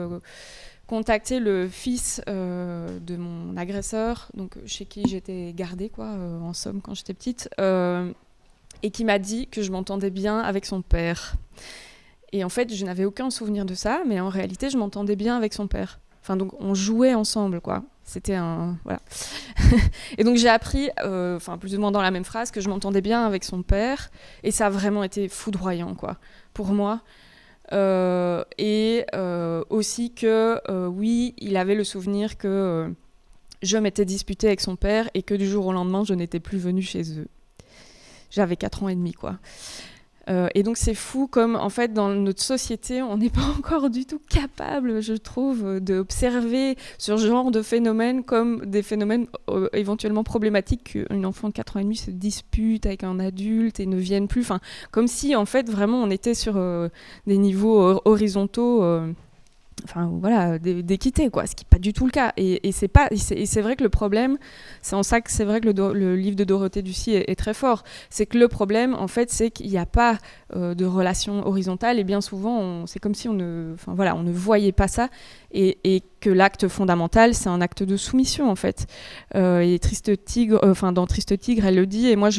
contacté le fils de mon agresseur, donc chez qui j'étais gardée, quoi, en somme, quand j'étais petite, et qui m'a dit que je m'entendais bien avec son père. Et en fait, je n'avais aucun souvenir de ça, mais en réalité, je m'entendais bien avec son père. Enfin, donc, on jouait ensemble, quoi. C'était un... Voilà. Et donc, j'ai appris, plus ou moins dans la même phrase, que je m'entendais bien avec son père, et ça a vraiment été foudroyant, quoi, pour moi. Aussi que, oui, il avait le souvenir que je m'étais disputée avec son père et que du jour au lendemain, je n'étais plus venue chez eux. J'avais 4 ans et demi, quoi. Et donc, c'est fou comme, en fait, dans notre société, on n'est pas encore du tout capable, je trouve, d'observer ce genre de phénomènes comme des phénomènes éventuellement problématiques qu'une enfant de 4 ans et demi se dispute avec un adulte et ne vienne plus. Enfin, comme si, en fait, vraiment, on était sur des niveaux horizontaux d'équité, quoi, ce qui n'est pas du tout le cas. Et c'est vrai que le problème, c'est en ça que c'est vrai que le livre de Dorothée Ducy est très fort. C'est que le problème, en fait, c'est qu'il n'y a pas de relation horizontale et bien souvent, c'est comme si on ne voyait pas ça et que l'acte fondamental, c'est un acte de soumission, en fait. Et Triste Tigre, dans Triste Tigre, elle le dit, et moi,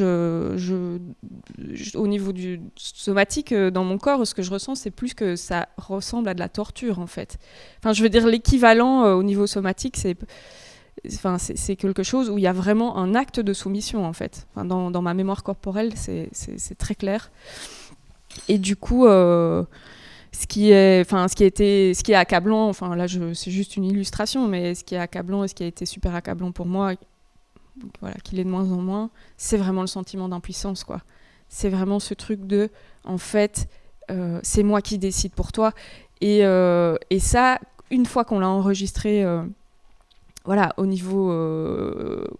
au niveau du somatique, dans mon corps, ce que je ressens, c'est plus que ça ressemble à de la torture, en fait. Enfin, je veux dire, l'équivalent au niveau somatique, c'est quelque chose où il y a vraiment un acte de soumission, en fait. Enfin, dans ma mémoire corporelle, c'est très clair. Et du coup, ce qui est accablant, enfin là, c'est juste une illustration, mais ce qui est accablant et ce qui a été super accablant pour moi, voilà, qu'il est de moins en moins, c'est vraiment le sentiment d'impuissance, quoi. C'est vraiment ce truc de, en fait, c'est moi qui décide pour toi. Et ça, une fois qu'on l'a enregistré au niveau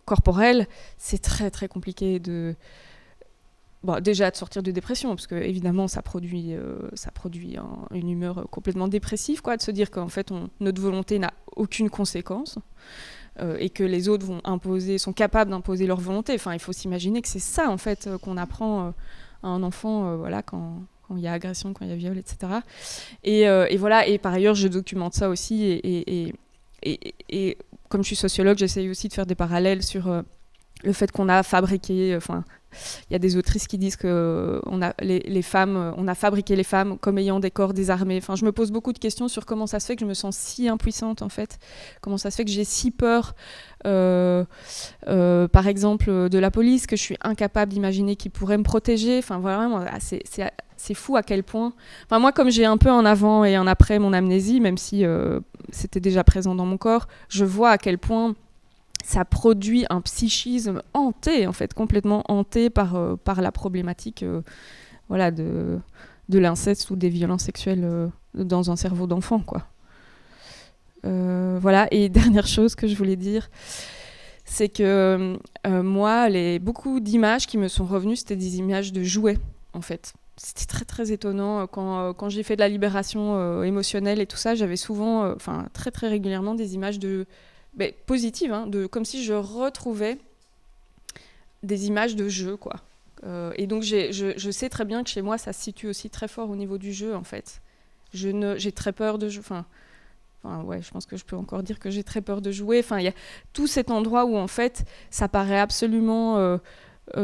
corporel, c'est très très compliqué déjà de sortir de dépression, parce que évidemment ça produit une humeur complètement dépressive, quoi, de se dire qu'en fait notre volonté n'a aucune conséquence et que les autres sont capables d'imposer leur volonté. Enfin, il faut s'imaginer que c'est ça en fait qu'on apprend à un enfant, quand il y a agression, quand il y a viol, etc. Et voilà. Et par ailleurs, je documente ça aussi. Et comme je suis sociologue, j'essaye aussi de faire des parallèles sur le fait qu'on a fabriqué, il y a des autrices qui disent que on a fabriqué les femmes comme ayant des corps désarmés. Enfin, je me pose beaucoup de questions sur comment ça se fait que je me sens si impuissante en fait. Comment ça se fait que j'ai si peur, par exemple, de la police, que je suis incapable d'imaginer qu'ils pourraient me protéger. Enfin, vraiment, c'est fou à quel point. Enfin, moi, comme j'ai un peu en avant et en après mon amnésie, même si c'était déjà présent dans mon corps, je vois à quel point ça produit un psychisme hanté, en fait, complètement hanté par la problématique voilà, de l'inceste ou des violences sexuelles dans un cerveau d'enfant, quoi. Voilà, et dernière chose que je voulais dire, c'est que moi, beaucoup d'images qui me sont revenues, c'était des images de jouets, en fait. C'était très, très étonnant. Quand j'ai fait de la libération émotionnelle et tout ça, j'avais souvent, très, très régulièrement, des images positives, hein, comme si je retrouvais des images de jeu, quoi. Et donc, je sais très bien que chez moi, ça se situe aussi très fort au niveau du jeu, en fait. J'ai très peur de jouer. Ouais, je pense que je peux encore dire que j'ai très peur de jouer. Il y a tout cet endroit où, en fait, ça paraît absolument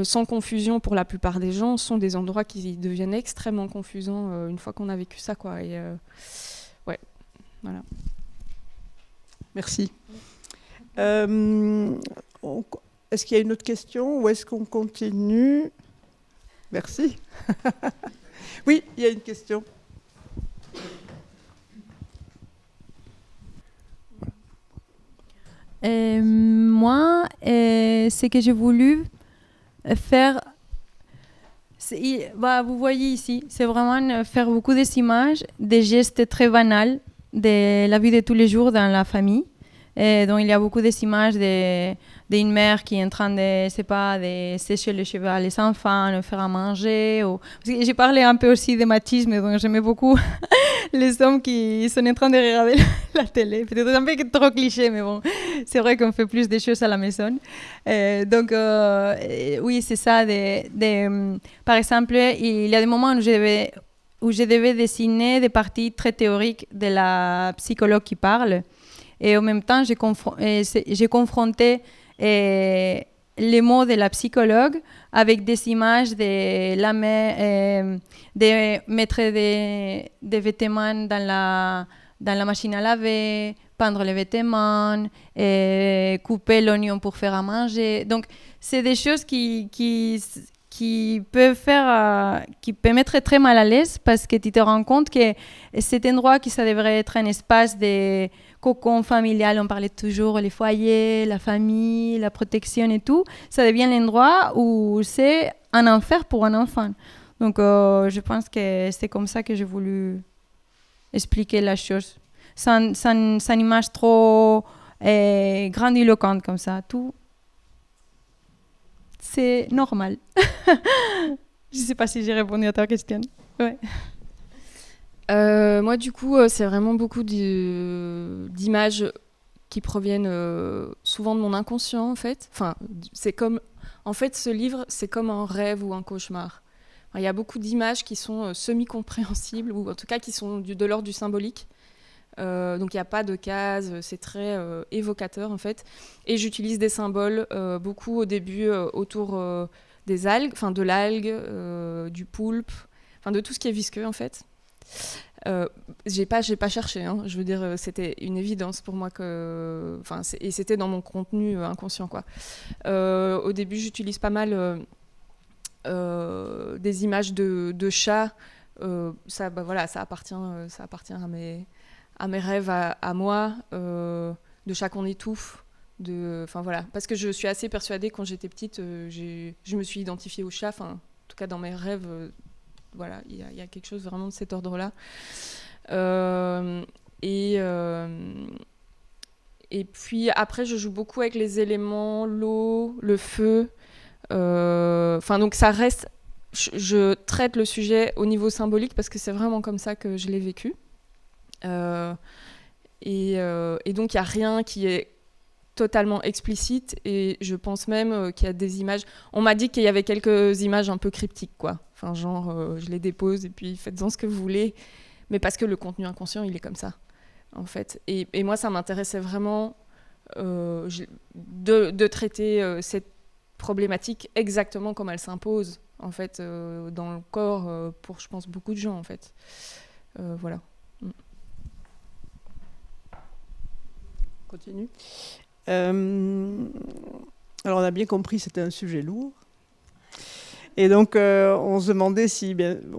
sans confusion pour la plupart des gens, sont des endroits qui deviennent extrêmement confusants une fois qu'on a vécu ça, quoi. Et ouais, voilà. Merci. Est-ce qu'il y a une autre question ou est-ce qu'on continue? Merci. Oui, il y a une question. Moi, ce que j'ai voulu faire, vous voyez ici, c'est vraiment faire beaucoup d'images, des gestes très banals de la vie de tous les jours dans la famille. Et donc il y a beaucoup d'images d'une mère qui est en train de sécher les cheveux à les enfants, de faire à manger. Parce que j'ai parlé un peu aussi de machisme, donc j'aimais beaucoup les hommes qui sont en train de regarder la télé. Peut-être un peu trop cliché, mais bon, c'est vrai qu'on fait plus de choses à la maison. Donc oui, c'est ça. Par exemple, il y a des moments où je devais dessiner des parties très théoriques de la psychologue qui parle. Et en même temps, j'ai confronté les mots de la psychologue avec des images de mettre des vêtements dans la machine à laver, peindre les vêtements, couper l'oignon pour faire à manger. Donc, c'est des choses qui peuvent mettre très mal à l'aise parce que tu te rends compte que cet endroit qui ça devrait être un espace de cocon familial, on parlait toujours les foyers, la famille, la protection et tout, ça devient l'endroit où c'est un enfer pour un enfant. Donc je pense que c'est comme ça que j'ai voulu expliquer la chose. Sans image trop grandiloquente comme ça, tout. C'est normal. Je ne sais pas si j'ai répondu à ta question. Ouais. Moi, du coup, c'est vraiment beaucoup d'images qui proviennent souvent de mon inconscient, en fait. En fait, ce livre, c'est comme un rêve ou un cauchemar. Il y a beaucoup d'images qui sont semi-compréhensibles, ou en tout cas qui sont de l'ordre du symbolique. Donc il n'y a pas de cases, c'est très évocateur en fait. Et j'utilise des symboles beaucoup au début autour des algues, de l'algue, du poulpe, de tout ce qui est visqueux en fait. J'ai pas cherché, hein. Je veux dire, c'était une évidence pour moi et c'était dans mon contenu inconscient quoi. Au début, j'utilise pas mal des images de chats. Ça appartient à mes rêves à moi, de chats qu'on étouffe. Parce que je suis assez persuadée, quand j'étais petite, je me suis identifiée aux chats, en tout cas dans mes rêves. Il y a quelque chose vraiment de cet ordre-là. Et puis après, je joue beaucoup avec les éléments, l'eau, le feu. Donc ça reste... Je traite le sujet au niveau symbolique parce que c'est vraiment comme ça que je l'ai vécu. Et donc il n'y a rien qui est totalement explicite et je pense même qu'il y a des images... On m'a dit qu'il y avait quelques images un peu cryptiques, quoi. Je les dépose et puis faites-en ce que vous voulez. Mais parce que le contenu inconscient, il est comme ça, en fait. Et moi, ça m'intéressait vraiment de traiter problématique exactement comme elle s'impose en fait dans le corps pour je pense beaucoup de gens en fait. Voilà. Continue. Alors on a bien compris, c'était un sujet lourd. Et donc on se demandait si,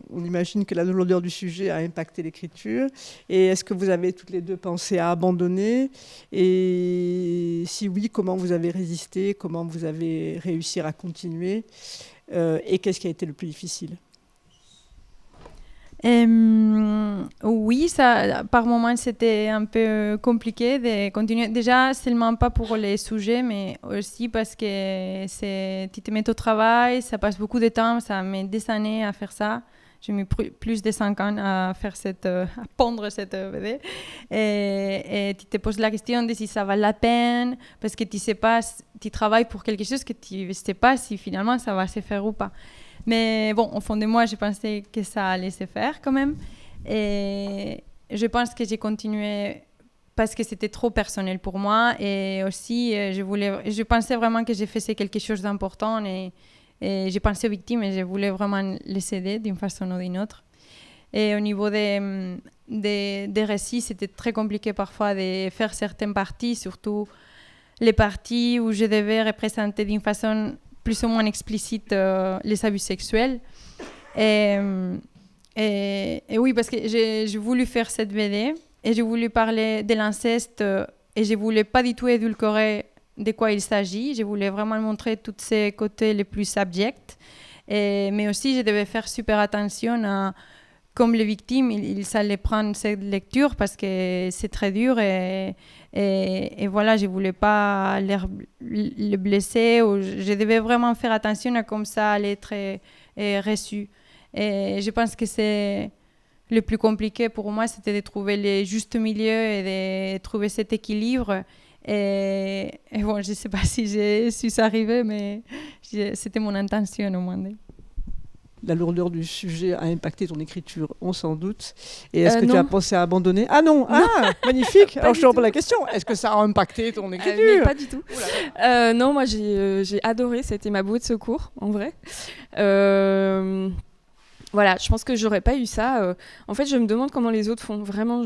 on imagine que la lourdeur du sujet a impacté l'écriture. Et est-ce que vous avez toutes les deux pensé à abandonner? Et si oui, comment vous avez résisté? Comment vous avez réussi à continuer? Et qu'est-ce qui a été le plus difficile? Oui, ça, par moments, c'était un peu compliqué de continuer. Déjà, seulement pas pour les sujets, mais aussi parce que tu te mets au travail, ça passe beaucoup de temps, ça met des années à faire ça. J'ai mis plus de 5 ans à pondre cette BD. Et tu te poses la question de si ça vaut la peine, parce que tu sais pas, tu travailles pour quelque chose que tu ne sais pas si finalement ça va se faire ou pas. Mais bon, au fond de moi, je pensais que ça allait se faire quand même. Et je pense que j'ai continué parce que c'était trop personnel pour moi. Et aussi, je pensais vraiment que j'ai fait quelque chose d'important. Et j'ai pensé aux victimes et je voulais vraiment les aider d'une façon ou d'une autre. Et au niveau des récits, c'était très compliqué parfois de faire certaines parties, surtout les parties où je devais représenter d'une façon plus ou moins explicite les abus sexuels. Et oui, parce que j'ai voulu faire cette BD et j'ai voulu parler de l'inceste et je ne voulais pas du tout édulcorer de quoi il s'agit. Je voulais vraiment montrer tous ces côtés les plus abjects. Mais aussi, je devais faire super attention à, comme les victimes, ils allaient prendre cette lecture parce que c'est très dur et voilà, je ne voulais pas les blesser. Ou je devais vraiment faire attention à comme ça allait être reçu. Et je pense que c'est le plus compliqué pour moi, c'était de trouver le juste milieu et de trouver cet équilibre. Et bon, je ne sais pas si j'ai su arriver, mais c'était mon intention au moins. La lourdeur du sujet a impacté ton écriture, on s'en doute. Et est-ce que non. tu as pensé à abandonner? Ah non, magnifique. Alors je te repose la question. Est-ce que ça a impacté ton écriture? Mais pas du tout. Non, moi j'ai adoré, c'était ma bouée de secours, en vrai. Voilà, je pense que j'aurais pas eu ça. En fait, je me demande comment les autres font. Vraiment,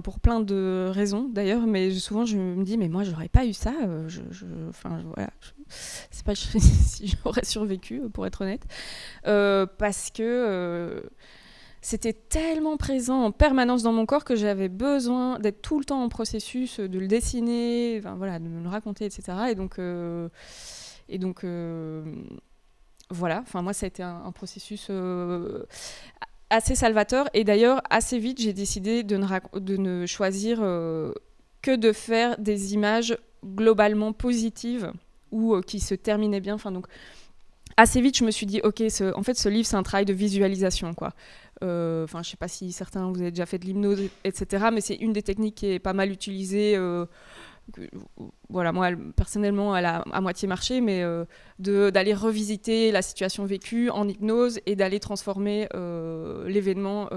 pour plein de raisons d'ailleurs, mais souvent je me dis, mais moi, j'aurais pas eu ça. Voilà, c'est pas si j'aurais survécu, pour être honnête, parce que c'était tellement présent en permanence dans mon corps que j'avais besoin d'être tout le temps en processus, de le dessiner, voilà, de me le raconter, etc. Et donc voilà, enfin moi ça a été un processus assez salvateur et d'ailleurs assez vite j'ai décidé de ne choisir que de faire des images globalement positives ou qui se terminaient bien. Enfin donc assez vite je me suis dit ok, en fait ce livre c'est un travail de visualisation quoi. Je sais pas si certains vous avez déjà fait de l'hypnose etc. mais c'est une des techniques qui est pas mal utilisée. Voilà, moi personnellement elle a à moitié marché, mais d'aller revisiter la situation vécue en hypnose et d'aller transformer l'événement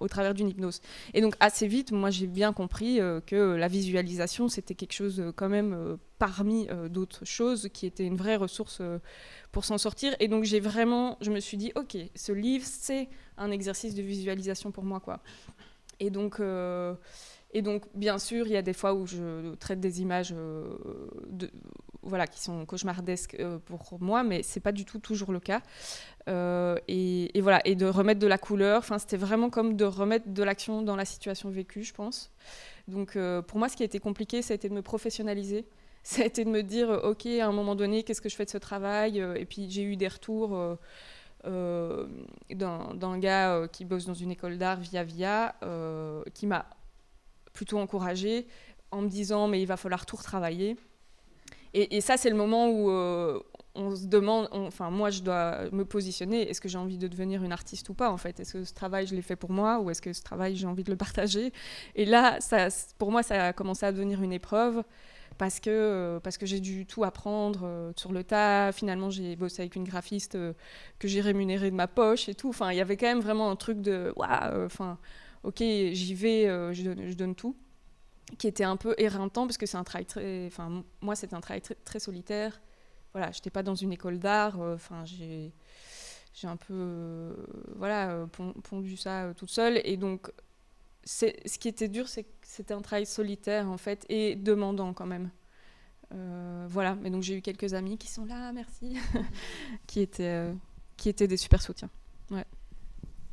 au travers d'une hypnose. Et donc assez vite, moi j'ai bien compris que la visualisation c'était quelque chose quand même parmi d'autres choses qui était une vraie ressource pour s'en sortir. Et donc je me suis dit ok, ce livre c'est un exercice de visualisation pour moi quoi. Et donc, bien sûr, il y a des fois où je traite des images qui sont cauchemardesques pour moi, mais ce n'est pas du tout toujours le cas. Et voilà, et de remettre de la couleur, c'était vraiment comme de remettre de l'action dans la situation vécue, je pense. Donc, pour moi, ce qui a été compliqué, ça a été de me professionnaliser. Ça a été de me dire, OK, à un moment donné, qu'est-ce que je fais de ce travail? Et puis, j'ai eu des retours d'un gars qui bosse dans une école d'art via qui m'a plutôt encouragée en me disant mais il va falloir tout retravailler et ça c'est le moment où on se demande, moi je dois me positionner, est-ce que j'ai envie de devenir une artiste ou pas en fait, est-ce que ce travail je l'ai fait pour moi ou est-ce que ce travail j'ai envie de le partager? Et là pour moi ça a commencé à devenir une épreuve parce que j'ai dû tout apprendre sur le tas. Finalement j'ai bossé avec une graphiste que j'ai rémunérée de ma poche et tout, il y avait quand même vraiment un truc de ok, j'y vais, je donne tout, qui était un peu éreintant parce que c'est un travail moi c'est un travail très, très solitaire, voilà, j'étais pas dans une école d'art. Enfin, j'ai un peu pondu ça toute seule. Et donc, ce qui était dur, c'est que c'était un travail solitaire, en fait, et demandant quand même. Voilà, mais donc j'ai eu quelques amis qui sont là, merci, qui étaient des super soutiens. Ouais.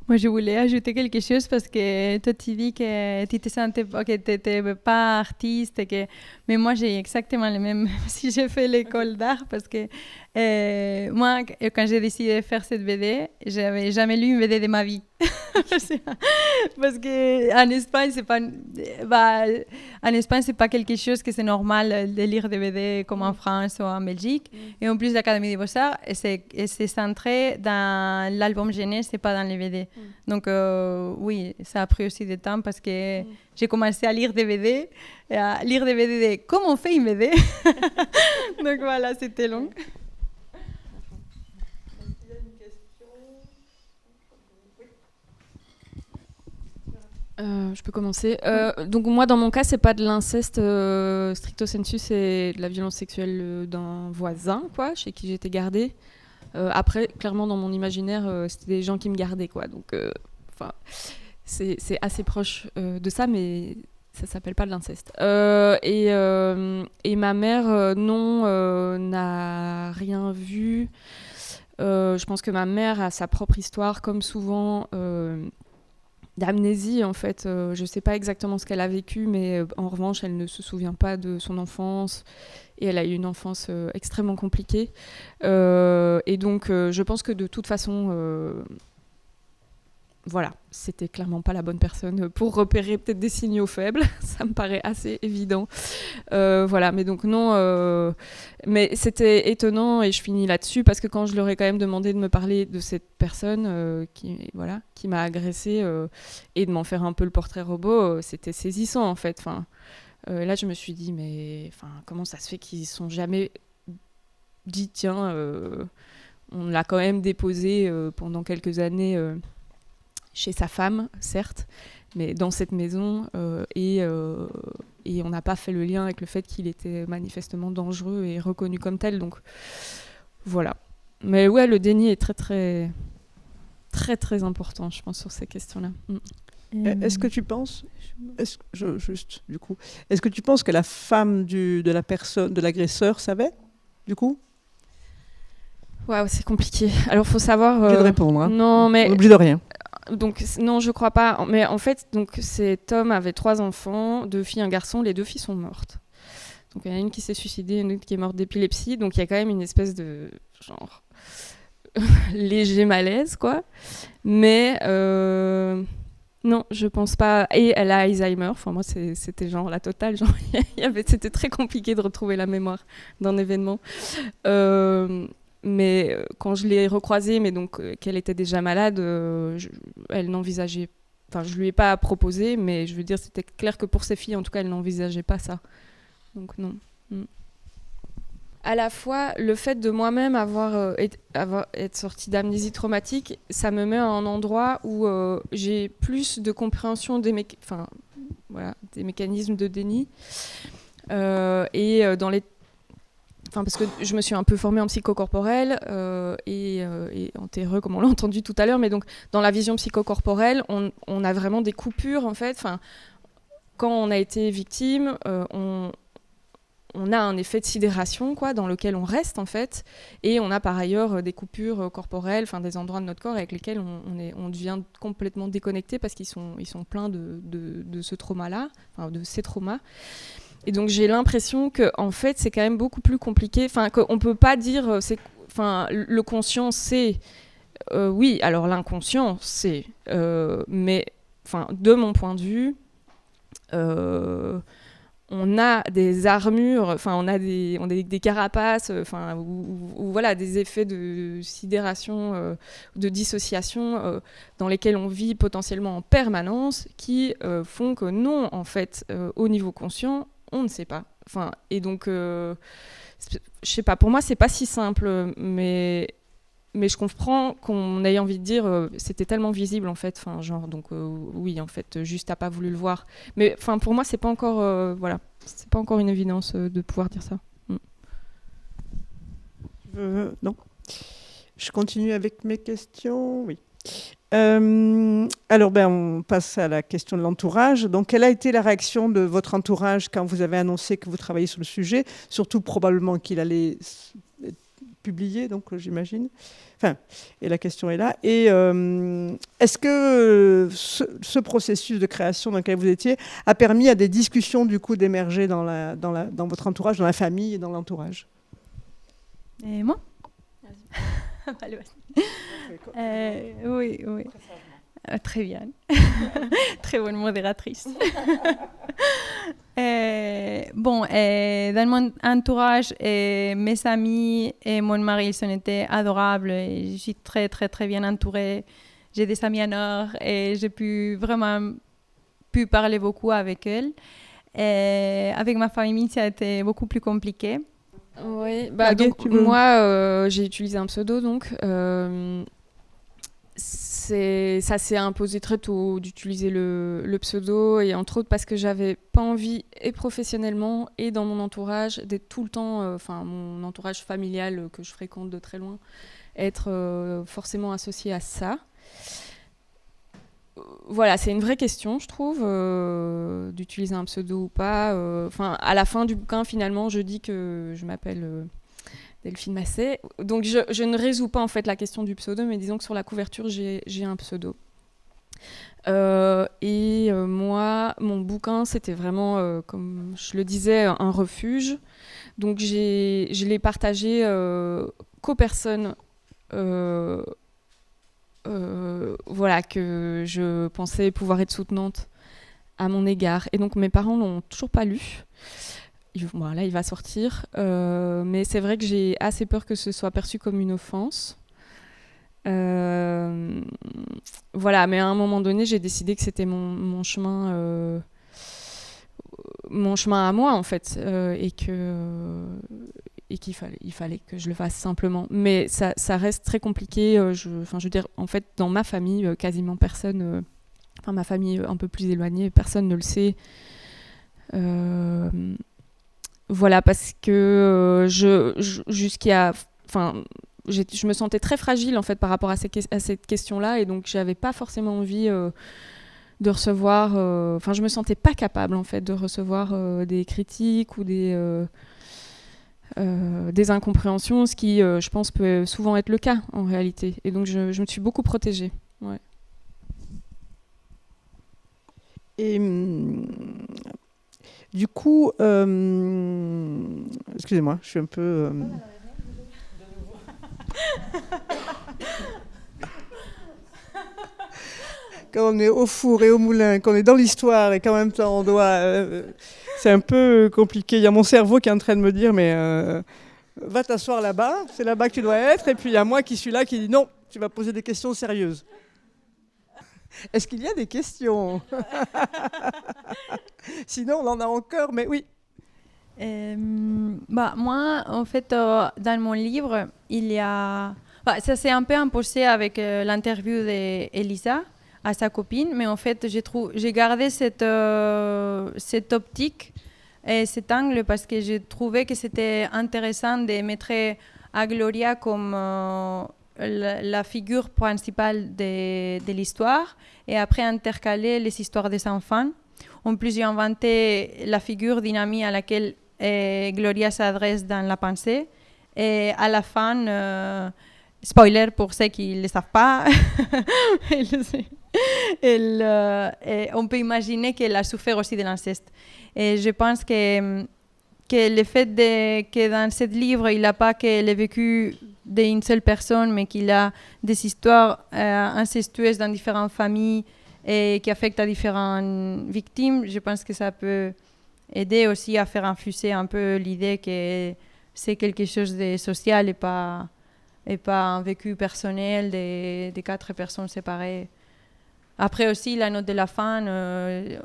Moi, je voulais ajouter quelque chose parce que toi, tu dis que tu te sentais pas, que tu n'étais pas artiste. Mais moi, j'ai exactement le même, si j'ai fait l'école d'art, parce que moi, quand j'ai décidé de faire cette BD, je n'avais jamais lu une BD de ma vie. Parce qu'en Espagne, c'est pas quelque chose que c'est normal de lire des BD comme en France ou en Belgique. Et en plus, l'Académie des Beaux-Arts, c'est centré dans l'album jeunesse et pas dans les BD. Donc, oui, ça a pris aussi du temps parce que j'ai commencé à lire des BD, de comment on fait une BD. Donc, voilà, c'était long. Je peux commencer. Donc moi, dans mon cas, c'est pas de l'inceste stricto sensu, c'est de la violence sexuelle d'un voisin, quoi, chez qui j'étais gardée. Après, clairement, dans mon imaginaire, c'était des gens qui me gardaient, quoi. Donc, c'est assez proche de ça, mais ça s'appelle pas de l'inceste. Et ma mère, non, n'a rien vu. Je pense que ma mère a sa propre histoire, comme souvent. D'amnésie, en fait. Je ne sais pas exactement ce qu'elle a vécu, mais en revanche, elle ne se souvient pas de son enfance. Et elle a eu une enfance extrêmement compliquée. Et donc, je pense que de toute façon, voilà, c'était clairement pas la bonne personne pour repérer peut-être des signaux faibles. Ça me paraît assez évident. Voilà, mais donc non. Mais c'était étonnant, et je finis là-dessus, parce que quand je leur ai quand même demandé de me parler de cette personne qui m'a agressée et de m'en faire un peu le portrait robot, c'était saisissant, en fait. Enfin, là, je me suis dit, mais comment ça se fait qu'ils ne sont jamais dit, tiens, on l'a quand même déposé pendant quelques années chez sa femme, certes, mais dans cette maison, et on n'a pas fait le lien avec le fait qu'il était manifestement dangereux et reconnu comme tel. Donc voilà. Mais ouais, le déni est très très très très important, je pense, sur ces questions-là. Est-ce que tu penses, est-ce que tu penses que la femme de la personne, de l'agresseur, savait, du coup? Waouh, c'est compliqué. Alors, faut savoir. Obligé de répondre. Hein. Non, mais. On est obligé de rien. Donc non, je crois pas. Mais en fait, donc cet homme avait 3 enfants, 2 filles, un garçon. Les 2 filles sont mortes. Donc il y en a une qui s'est suicidée, une autre qui est morte d'épilepsie. Donc il y a quand même une espèce de genre léger malaise, quoi. Mais non, je pense pas. Et elle a Alzheimer. Enfin moi, c'était genre la totale. Genre c'était très compliqué de retrouver la mémoire d'un événement. Mais quand je l'ai recroisée, mais donc qu'elle était déjà malade, elle n'envisageait. Enfin, je lui ai pas proposé, mais je veux dire, c'était clair que pour ses filles, en tout cas, elle n'envisageait pas ça. Donc non. À la fois, le fait de moi-même être sortie d'amnésie traumatique, ça me met à un endroit où j'ai plus de compréhension des mécanismes de déni. Et dans les parce que je me suis un peu formée en psychocorporel et en TRE, comme on l'a entendu tout à l'heure, mais donc dans la vision psychocorporelle, on a vraiment des coupures, en fait. Quand on a été victime, on a un effet de sidération, quoi, dans lequel on reste, en fait, et on a par ailleurs des coupures corporelles, des endroits de notre corps avec lesquels on devient complètement déconnecté parce qu'ils sont pleins de ce trauma-là, de ces traumas. Et donc j'ai l'impression que en fait c'est quand même beaucoup plus compliqué. Qu'on peut pas dire le conscient c'est oui. Alors l'inconscient c'est mais de mon point de vue on a des armures, on a des carapaces, ou voilà des effets de sidération, de dissociation dans lesquels on vit potentiellement en permanence, qui font que non en fait au niveau conscient on ne sait pas. Et donc, je sais pas, pour moi, c'est pas si simple, mais je comprends qu'on ait envie de dire c'était tellement visible, en fait. Oui, en fait, juste t'as pas voulu le voir. Mais pour moi, c'est pas encore, c'est pas encore une évidence de pouvoir dire ça. Non. Je continue avec mes questions. Oui. Alors, on passe à la question de l'entourage. Donc, quelle a été la réaction de votre entourage quand vous avez annoncé que vous travaillez sur le sujet, surtout probablement qu'il allait être publié, donc j'imagine. Enfin, et la question est là. Et est-ce que ce processus de création dans lequel vous étiez a permis à des discussions du coup d'émerger dans votre entourage, dans la famille et dans l'entourage? Et moi? Allez, oui. Très bien. Très bonne modératrice. Dans mon entourage, mes amis et mon mari, ils ont été adorables. Et je suis très, très, très bien entourée. J'ai des amis en or et j'ai pu parler beaucoup avec elles. Et avec ma famille, ça a été beaucoup plus compliqué. Oui, donc, moi, j'ai utilisé un pseudo, donc ça s'est imposé très tôt d'utiliser le pseudo, et entre autres parce que j'avais pas envie, et professionnellement et dans mon entourage, d'être tout le temps, mon entourage familial que je fréquente de très loin, être forcément associé à ça. Voilà, c'est une vraie question, je trouve, d'utiliser un pseudo ou pas. À la fin du bouquin, finalement, je dis que je m'appelle Delphine Massé. Donc, je ne résous pas en fait la question du pseudo, mais disons que sur la couverture, j'ai un pseudo. Moi, mon bouquin, c'était vraiment, comme je le disais, un refuge. Donc, je l'ai partagé qu'aux personnes que je pensais pouvoir être soutenante à mon égard. Et donc, mes parents l'ont toujours pas lu. Là, il va sortir. Mais c'est vrai que j'ai assez peur que ce soit perçu comme une offense. Mais à un moment donné, j'ai décidé que c'était mon chemin à moi, en fait, et qu'il fallait que je le fasse simplement. Mais ça reste très compliqué. Je veux dire, en fait, dans ma famille, quasiment personne, ma famille un peu plus éloignée, personne ne le sait. Parce que je me sentais très fragile en fait par rapport à cette question-là, et donc j'avais pas forcément envie de recevoir. Je me sentais pas capable en fait de recevoir des critiques ou des incompréhensions, ce qui, je pense, peut souvent être le cas en réalité. Et donc je me suis beaucoup protégée. Ouais. Et du coup, excusez-moi, je suis un peu... Quand on est au four et au moulin, qu'on est dans l'histoire et qu'en même temps on doit... c'est un peu compliqué. Il y a mon cerveau qui est en train de me dire, mais va t'asseoir là-bas, c'est là-bas que tu dois être. Et puis il y a moi qui suis là qui dit, non, tu vas poser des questions sérieuses. Est-ce qu'il y a des questions? Sinon, on en a encore, mais oui. Moi, en fait, dans mon livre, il y a... ça s'est un peu imposé avec l'interview d'Elisa à sa copine, mais en fait, j'ai gardé cette optique et cet angle parce que j'ai trouvé que c'était intéressant de mettre à Gloria comme la figure principale de l'histoire, et après intercaler les histoires des enfants. En plus, j'ai inventé la figure d'une amie à laquelle Gloria s'adresse dans la pensée. Et à la fin, spoiler pour ceux qui ne le savent pas, on peut imaginer qu'elle a souffert aussi de l'inceste. Et je pense que le fait que dans ce livre, il n'a pas qu'elle ait vécu d'une seule personne, mais qu'il a des histoires incestueuses dans différentes familles et qui affectent à différentes victimes, je pense que ça peut aider aussi à faire infuser un peu l'idée que c'est quelque chose de social et pas un vécu personnel de 4 personnes séparées. Après aussi, la note de la fin,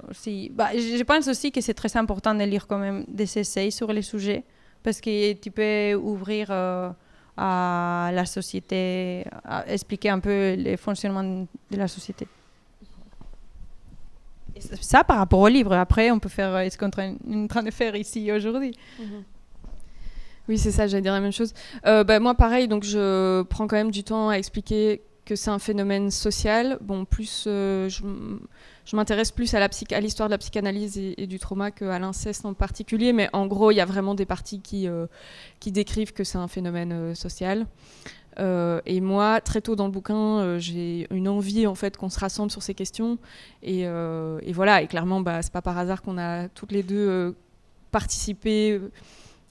aussi, je pense aussi que c'est très important de lire quand même des essais sur les sujets, parce que tu peux ouvrir à la société, à expliquer un peu le fonctionnement de la société. Et ça par rapport au livre. Après, on peut faire ce qu'on est en train de faire ici aujourd'hui. Oui, c'est ça, j'allais dire la même chose. Moi, pareil, donc je prends quand même du temps à expliquer que c'est un phénomène social. Bon, plus je m'intéresse plus à l'histoire de la psychanalyse et du trauma qu'à l'inceste en particulier, mais en gros, il y a vraiment des parties qui décrivent que c'est un phénomène social. Et moi, très tôt dans le bouquin, j'ai une envie en fait qu'on se rassemble sur ces questions. Et voilà, et clairement, c'est pas par hasard qu'on a toutes les deux participé.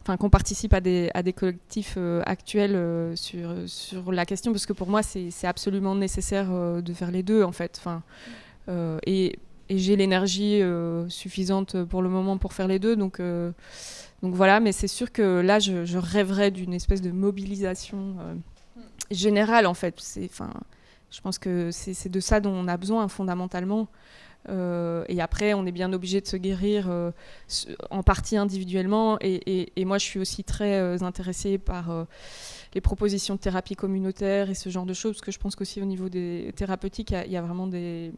Enfin, qu'on participe à des collectifs actuels sur la question, parce que pour moi, c'est absolument nécessaire de faire les deux, en fait. Enfin, et j'ai l'énergie suffisante pour le moment pour faire les deux, donc voilà. Mais c'est sûr que là, je rêverais d'une espèce de mobilisation générale, en fait. Je pense que c'est de ça dont on a besoin, fondamentalement. Et après, on est bien obligé de se guérir en partie individuellement. Et moi, je suis aussi très intéressée par les propositions de thérapie communautaire et ce genre de choses, parce que je pense qu'aussi au niveau des thérapeutiques, il y a vraiment des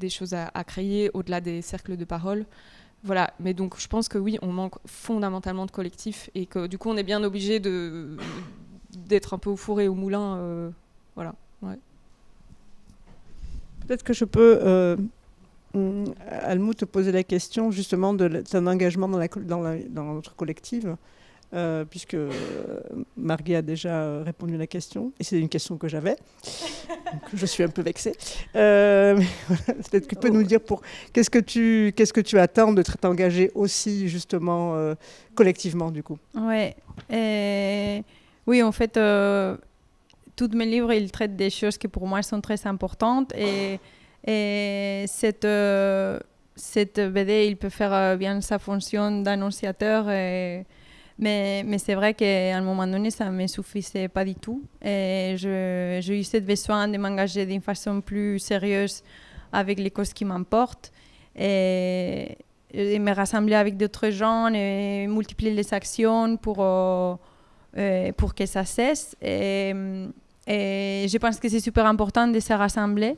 choses à créer au-delà des cercles de parole. Voilà. Mais donc, je pense que oui, on manque fondamentalement de collectifs et que du coup, on est bien obligé d'être un peu au four et au moulin. Voilà. Ouais. Peut-être que je peux... Almou, te poser la question justement de ton engagement dans notre collective, puisque Marguerite a déjà répondu à la question, et c'est une question que j'avais, donc je suis un peu vexée. Peut-être que tu peux nous dire qu'est-ce que tu attends de t'être engagé aussi justement collectivement du coup. Ouais. Oui, en fait, tous mes livres, ils traitent des choses qui pour moi sont très importantes et cette BD, il peut faire bien sa fonction d'annonciateur, mais c'est vrai qu'à un moment donné, ça ne me suffisait pas du tout. Et j'ai eu ce besoin de m'engager d'une façon plus sérieuse avec les causes qui m'importent et me rassembler avec d'autres gens et multiplier les actions pour que ça cesse. Et je pense que c'est super important de se rassembler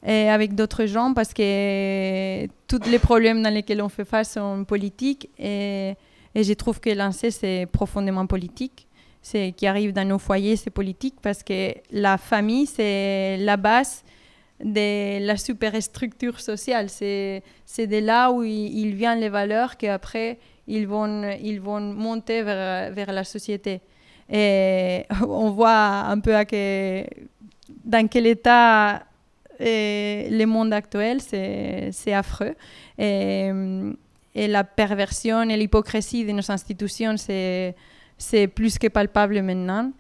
avec d'autres gens parce que tous les problèmes dans lesquels on fait face sont politiques et je trouve que l'inceste c'est profondément politique. C'est qui arrive dans nos foyers, c'est politique parce que la famille c'est la base de la superstructure sociale. C'est de là où il vient les valeurs qu'après ils vont monter vers la société. Et on voit un peu dans quel état le monde actuel, c'est affreux. Et la perversion et l'hypocrisie de nos institutions, c'est plus que palpable maintenant.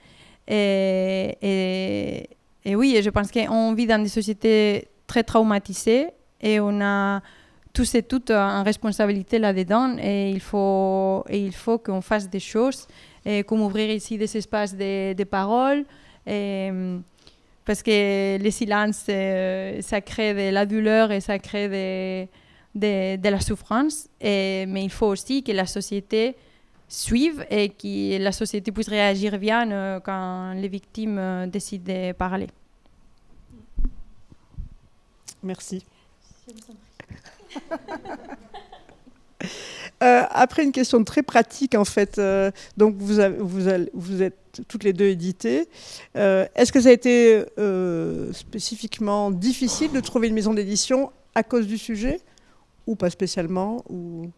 Et oui, je pense qu'on vit dans des sociétés très traumatisées et on a tous et toutes une responsabilité là-dedans. Et il faut qu'on fasse des choses, comme ouvrir ici des espaces de parole. Parce que le silence, ça crée de la douleur et ça crée de la souffrance. Mais il faut aussi que la société suive et que la société puisse réagir bien quand les victimes décident de parler. Merci. Après une question très pratique en fait, donc vous êtes toutes les deux éditées. Est-ce que ça a été spécifiquement difficile de trouver une maison d'édition à cause du sujet ou pas spécialement ou...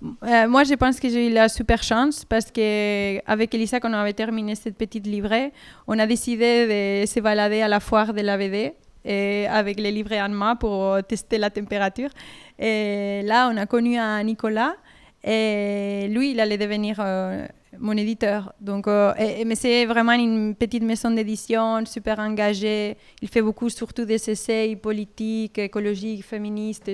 Moi, je pense que j'ai eu la super chance parce qu'avec Elisa, quand on avait terminé cette petite livret, on a décidé de se balader à la foire de la BD et avec les livrets en main pour tester la température. Et là, on a connu un Nicolas et lui, il allait devenir mon éditeur. Donc, mais c'est vraiment une petite maison d'édition super engagée. Il fait beaucoup, surtout des essais politiques, écologiques, féministes.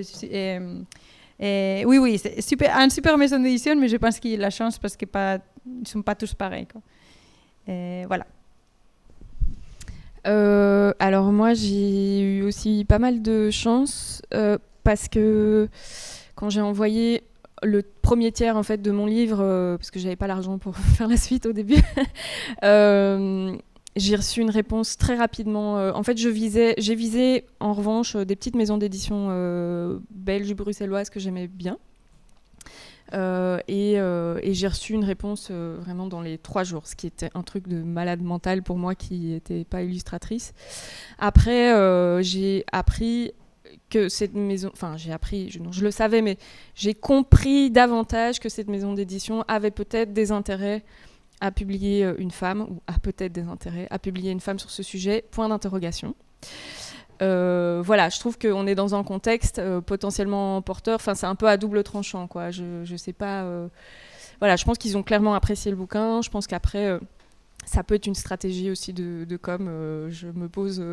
Oui, c'est une super maison d'édition, mais je pense qu'il a la chance parce qu'ils ne sont pas tous pareils, quoi. Voilà. Alors moi, j'ai eu aussi pas mal de chance parce que quand j'ai envoyé le premier tiers en fait de mon livre, parce que j'avais pas l'argent pour faire la suite au début, j'ai reçu une réponse très rapidement. En fait, j'ai visé en revanche des petites maisons d'édition belges, bruxelloises que j'aimais bien. Et j'ai reçu une réponse vraiment dans les 3 jours, ce qui était un truc de malade mental pour moi qui n'était pas illustratrice. Après, j'ai appris que cette maison, enfin j'ai appris, je le savais, mais j'ai compris davantage que cette maison d'édition avait peut-être des intérêts à publier une femme, ou a peut-être des intérêts à publier une femme sur ce sujet, point d'interrogation. Voilà, je trouve qu'on est dans un contexte potentiellement porteur, enfin c'est un peu à double tranchant, quoi. Je sais pas, voilà, je pense qu'ils ont clairement apprécié le bouquin, je pense qu'après, ça peut être une stratégie aussi de com, je me pose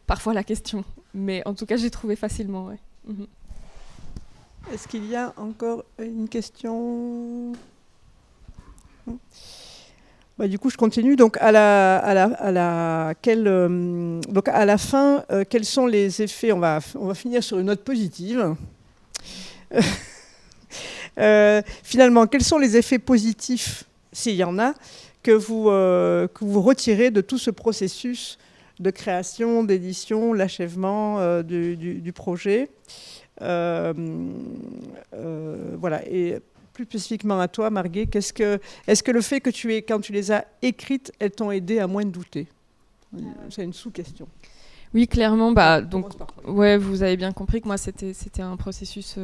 parfois la question, mais en tout cas j'ai trouvé facilement, ouais. Est-ce qu'il y a encore une question ? Bah, du coup, je continue. Donc, à la fin, quels sont les effets ? On va finir sur une note positive. Finalement, quels sont les effets positifs, s'il y en a, que vous retirez de tout ce processus de création, d'édition, l'achèvement du projet. Voilà. Et plus spécifiquement à toi, Marguerite, est-ce que le fait que quand tu les as écrites, elles t'ont aidé à moins douter ? C'est une sous-question. Oui, clairement. Donc, ouais, vous avez bien compris que moi, c'était un processus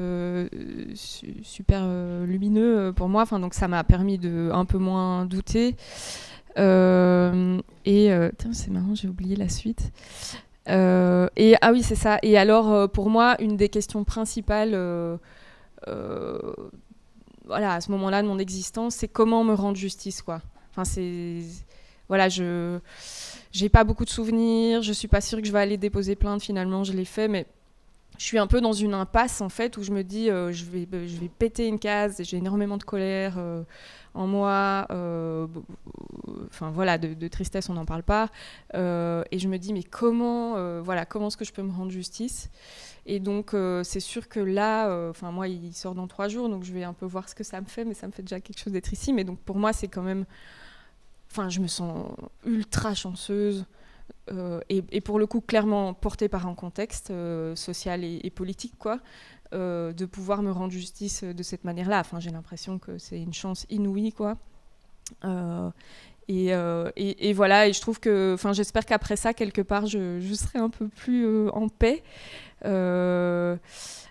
super lumineux pour moi. Enfin, donc, ça m'a permis de un peu moins douter. C'est marrant, j'ai oublié la suite. Ah oui, c'est ça. Et alors, pour moi, une des questions principales, voilà, à ce moment-là de mon existence, c'est comment me rendre justice, quoi. Enfin, voilà, j'ai pas beaucoup de souvenirs. Je suis pas sûre que je vais aller déposer plainte. Finalement, je l'ai fait, mais je suis un peu dans une impasse en fait où je me dis, je vais péter une case. J'ai énormément de colère en moi, enfin voilà, de tristesse, on n'en parle pas, et je me dis mais comment est-ce que je peux me rendre justice ? Et donc c'est sûr que là, moi il sort dans 3 jours, donc je vais un peu voir ce que ça me fait, mais ça me fait déjà quelque chose d'être ici, mais donc pour moi c'est quand même, je me sens ultra chanceuse, et pour le coup clairement portée par un contexte social et politique, quoi. De pouvoir me rendre justice de cette manière-là. Enfin, j'ai l'impression que c'est une chance inouïe, quoi. Et voilà, et je trouve que, j'espère qu'après ça, quelque part, je serai un peu plus en paix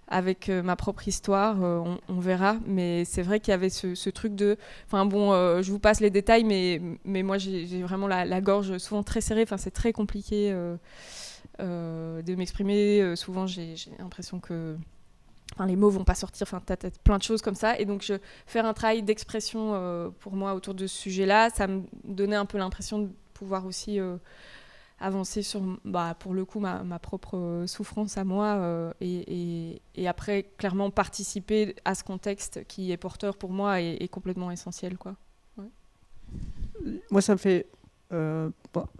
avec ma propre histoire. On verra, mais c'est vrai qu'il y avait ce truc de... je vous passe les détails, mais moi, j'ai vraiment la gorge souvent très serrée. Enfin, c'est très compliqué de m'exprimer. Souvent, j'ai l'impression que... les mots vont pas sortir, t'as plein de choses comme ça. Et donc, faire un travail d'expression pour moi autour de ce sujet-là, ça me donnait un peu l'impression de pouvoir aussi avancer sur, pour le coup, ma propre souffrance à moi. Et après, clairement, participer à ce contexte qui est porteur pour moi est complètement essentiel, quoi. Ouais. Moi, ça me fait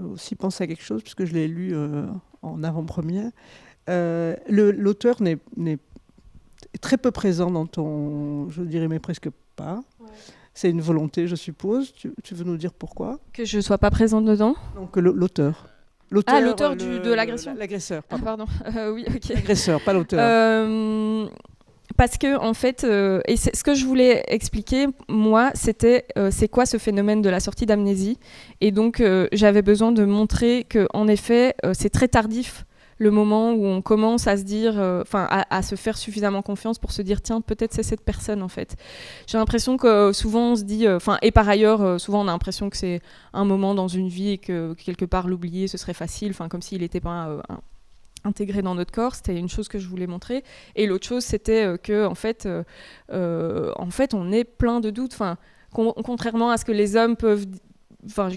aussi penser à quelque chose, puisque je l'ai lu en avant-première. L'auteur n'est très peu présent dans ton, je dirais, mais presque pas. Ouais. C'est une volonté, je suppose. Tu veux nous dire pourquoi ? Que je ne sois pas présente dedans ? Donc l'auteur. L'auteur de l'agression ? L'agresseur, pardon. Oui, ok. L'agresseur, pas l'auteur. Parce que, en fait, et ce que je voulais expliquer, moi, c'était c'est quoi ce phénomène de la sortie d'amnésie. Et donc, j'avais besoin de montrer qu'en effet, c'est très tardif, le moment où on commence à se dire, à se faire suffisamment confiance pour se dire, tiens, peut-être c'est cette personne, en fait. J'ai l'impression que souvent on se dit, et par ailleurs, souvent on a l'impression que c'est un moment dans une vie et que quelque part l'oublier, ce serait facile, comme s'il n'était pas intégré dans notre corps. C'était une chose que je voulais montrer. Et l'autre chose, c'était que, en fait, on est plein de doutes. Contrairement à ce que les hommes peuvent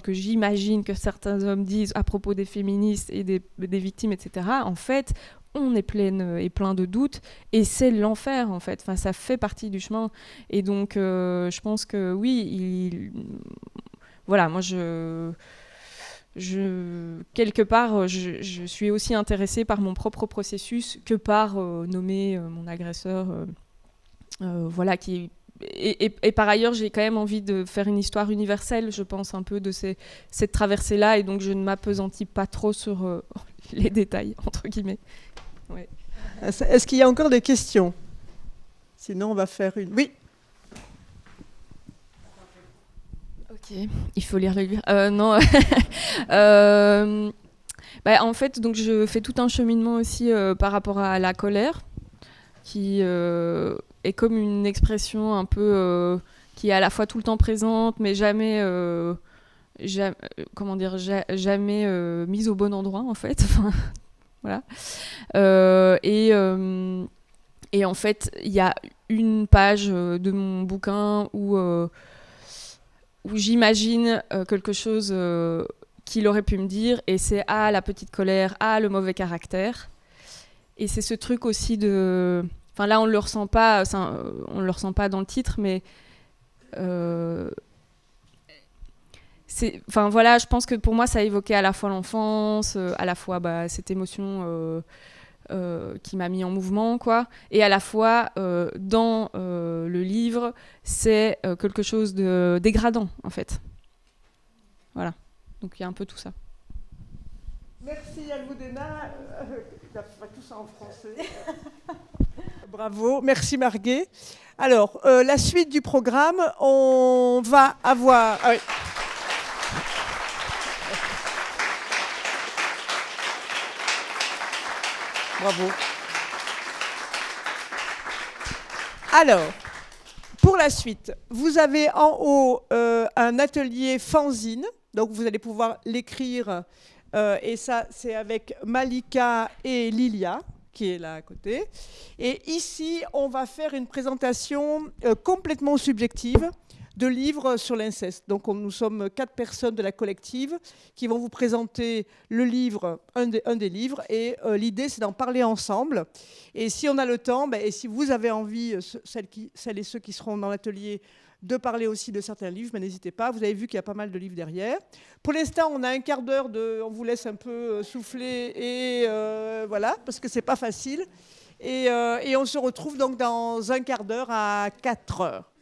que j'imagine que certains hommes disent à propos des féministes et des victimes, etc. En fait, on est plein de doutes et c'est l'enfer, en fait. Ça fait partie du chemin. Et donc, je pense que oui, voilà, moi, quelque part, je suis aussi intéressée par mon propre processus que par nommer mon agresseur, voilà, qui... Et par ailleurs, j'ai quand même envie de faire une histoire universelle, je pense, un peu de cette traversée-là, et donc je ne m'appesantis pas trop sur les détails, entre guillemets. Ouais. Est-ce qu'il y a encore des questions ? Sinon, on va faire une... Oui. Ok, il faut lire le livre. Non. En fait, donc, je fais tout un cheminement aussi par rapport à la colère, qui est comme une expression un peu qui est à la fois tout le temps présente, mais jamais, jamais mise au bon endroit, en fait. Voilà. Et en fait, il y a une page de mon bouquin où j'imagine quelque chose qu'il aurait pu me dire, et c'est la petite colère, le mauvais caractère. Et c'est ce truc aussi de... Enfin là, on ne le ressent pas, on le ressent pas dans le titre, mais... Enfin voilà, je pense que pour moi, ça évoquait à la fois l'enfance, à la fois cette émotion qui m'a mis en mouvement, quoi. Et à la fois, dans le livre, c'est quelque chose de dégradant, en fait. Voilà. Donc il y a un peu tout ça. Merci Almudena. On va tout ça en français. Bravo. Merci Marguet. Alors, la suite du programme, on va avoir... Ah oui. Bravo. Alors, pour la suite, vous avez en haut un atelier fanzine, donc vous allez pouvoir l'écrire, et ça c'est avec Malika et Lilia, qui est là à côté. Et ici, on va faire une présentation complètement subjective de livres sur l'inceste. Donc nous sommes 4 personnes de la collective qui vont vous présenter le livre, un des livres, et l'idée c'est d'en parler ensemble. Et si on a le temps, et si vous avez envie, celles et ceux qui seront dans l'atelier, de parler aussi de certains livres, n'hésitez pas. Vous avez vu qu'il y a pas mal de livres derrière. Pour l'instant, on a un quart d'heure on vous laisse un peu souffler, et voilà, parce que c'est pas facile. Et on se retrouve donc dans un quart d'heure à 4 heures.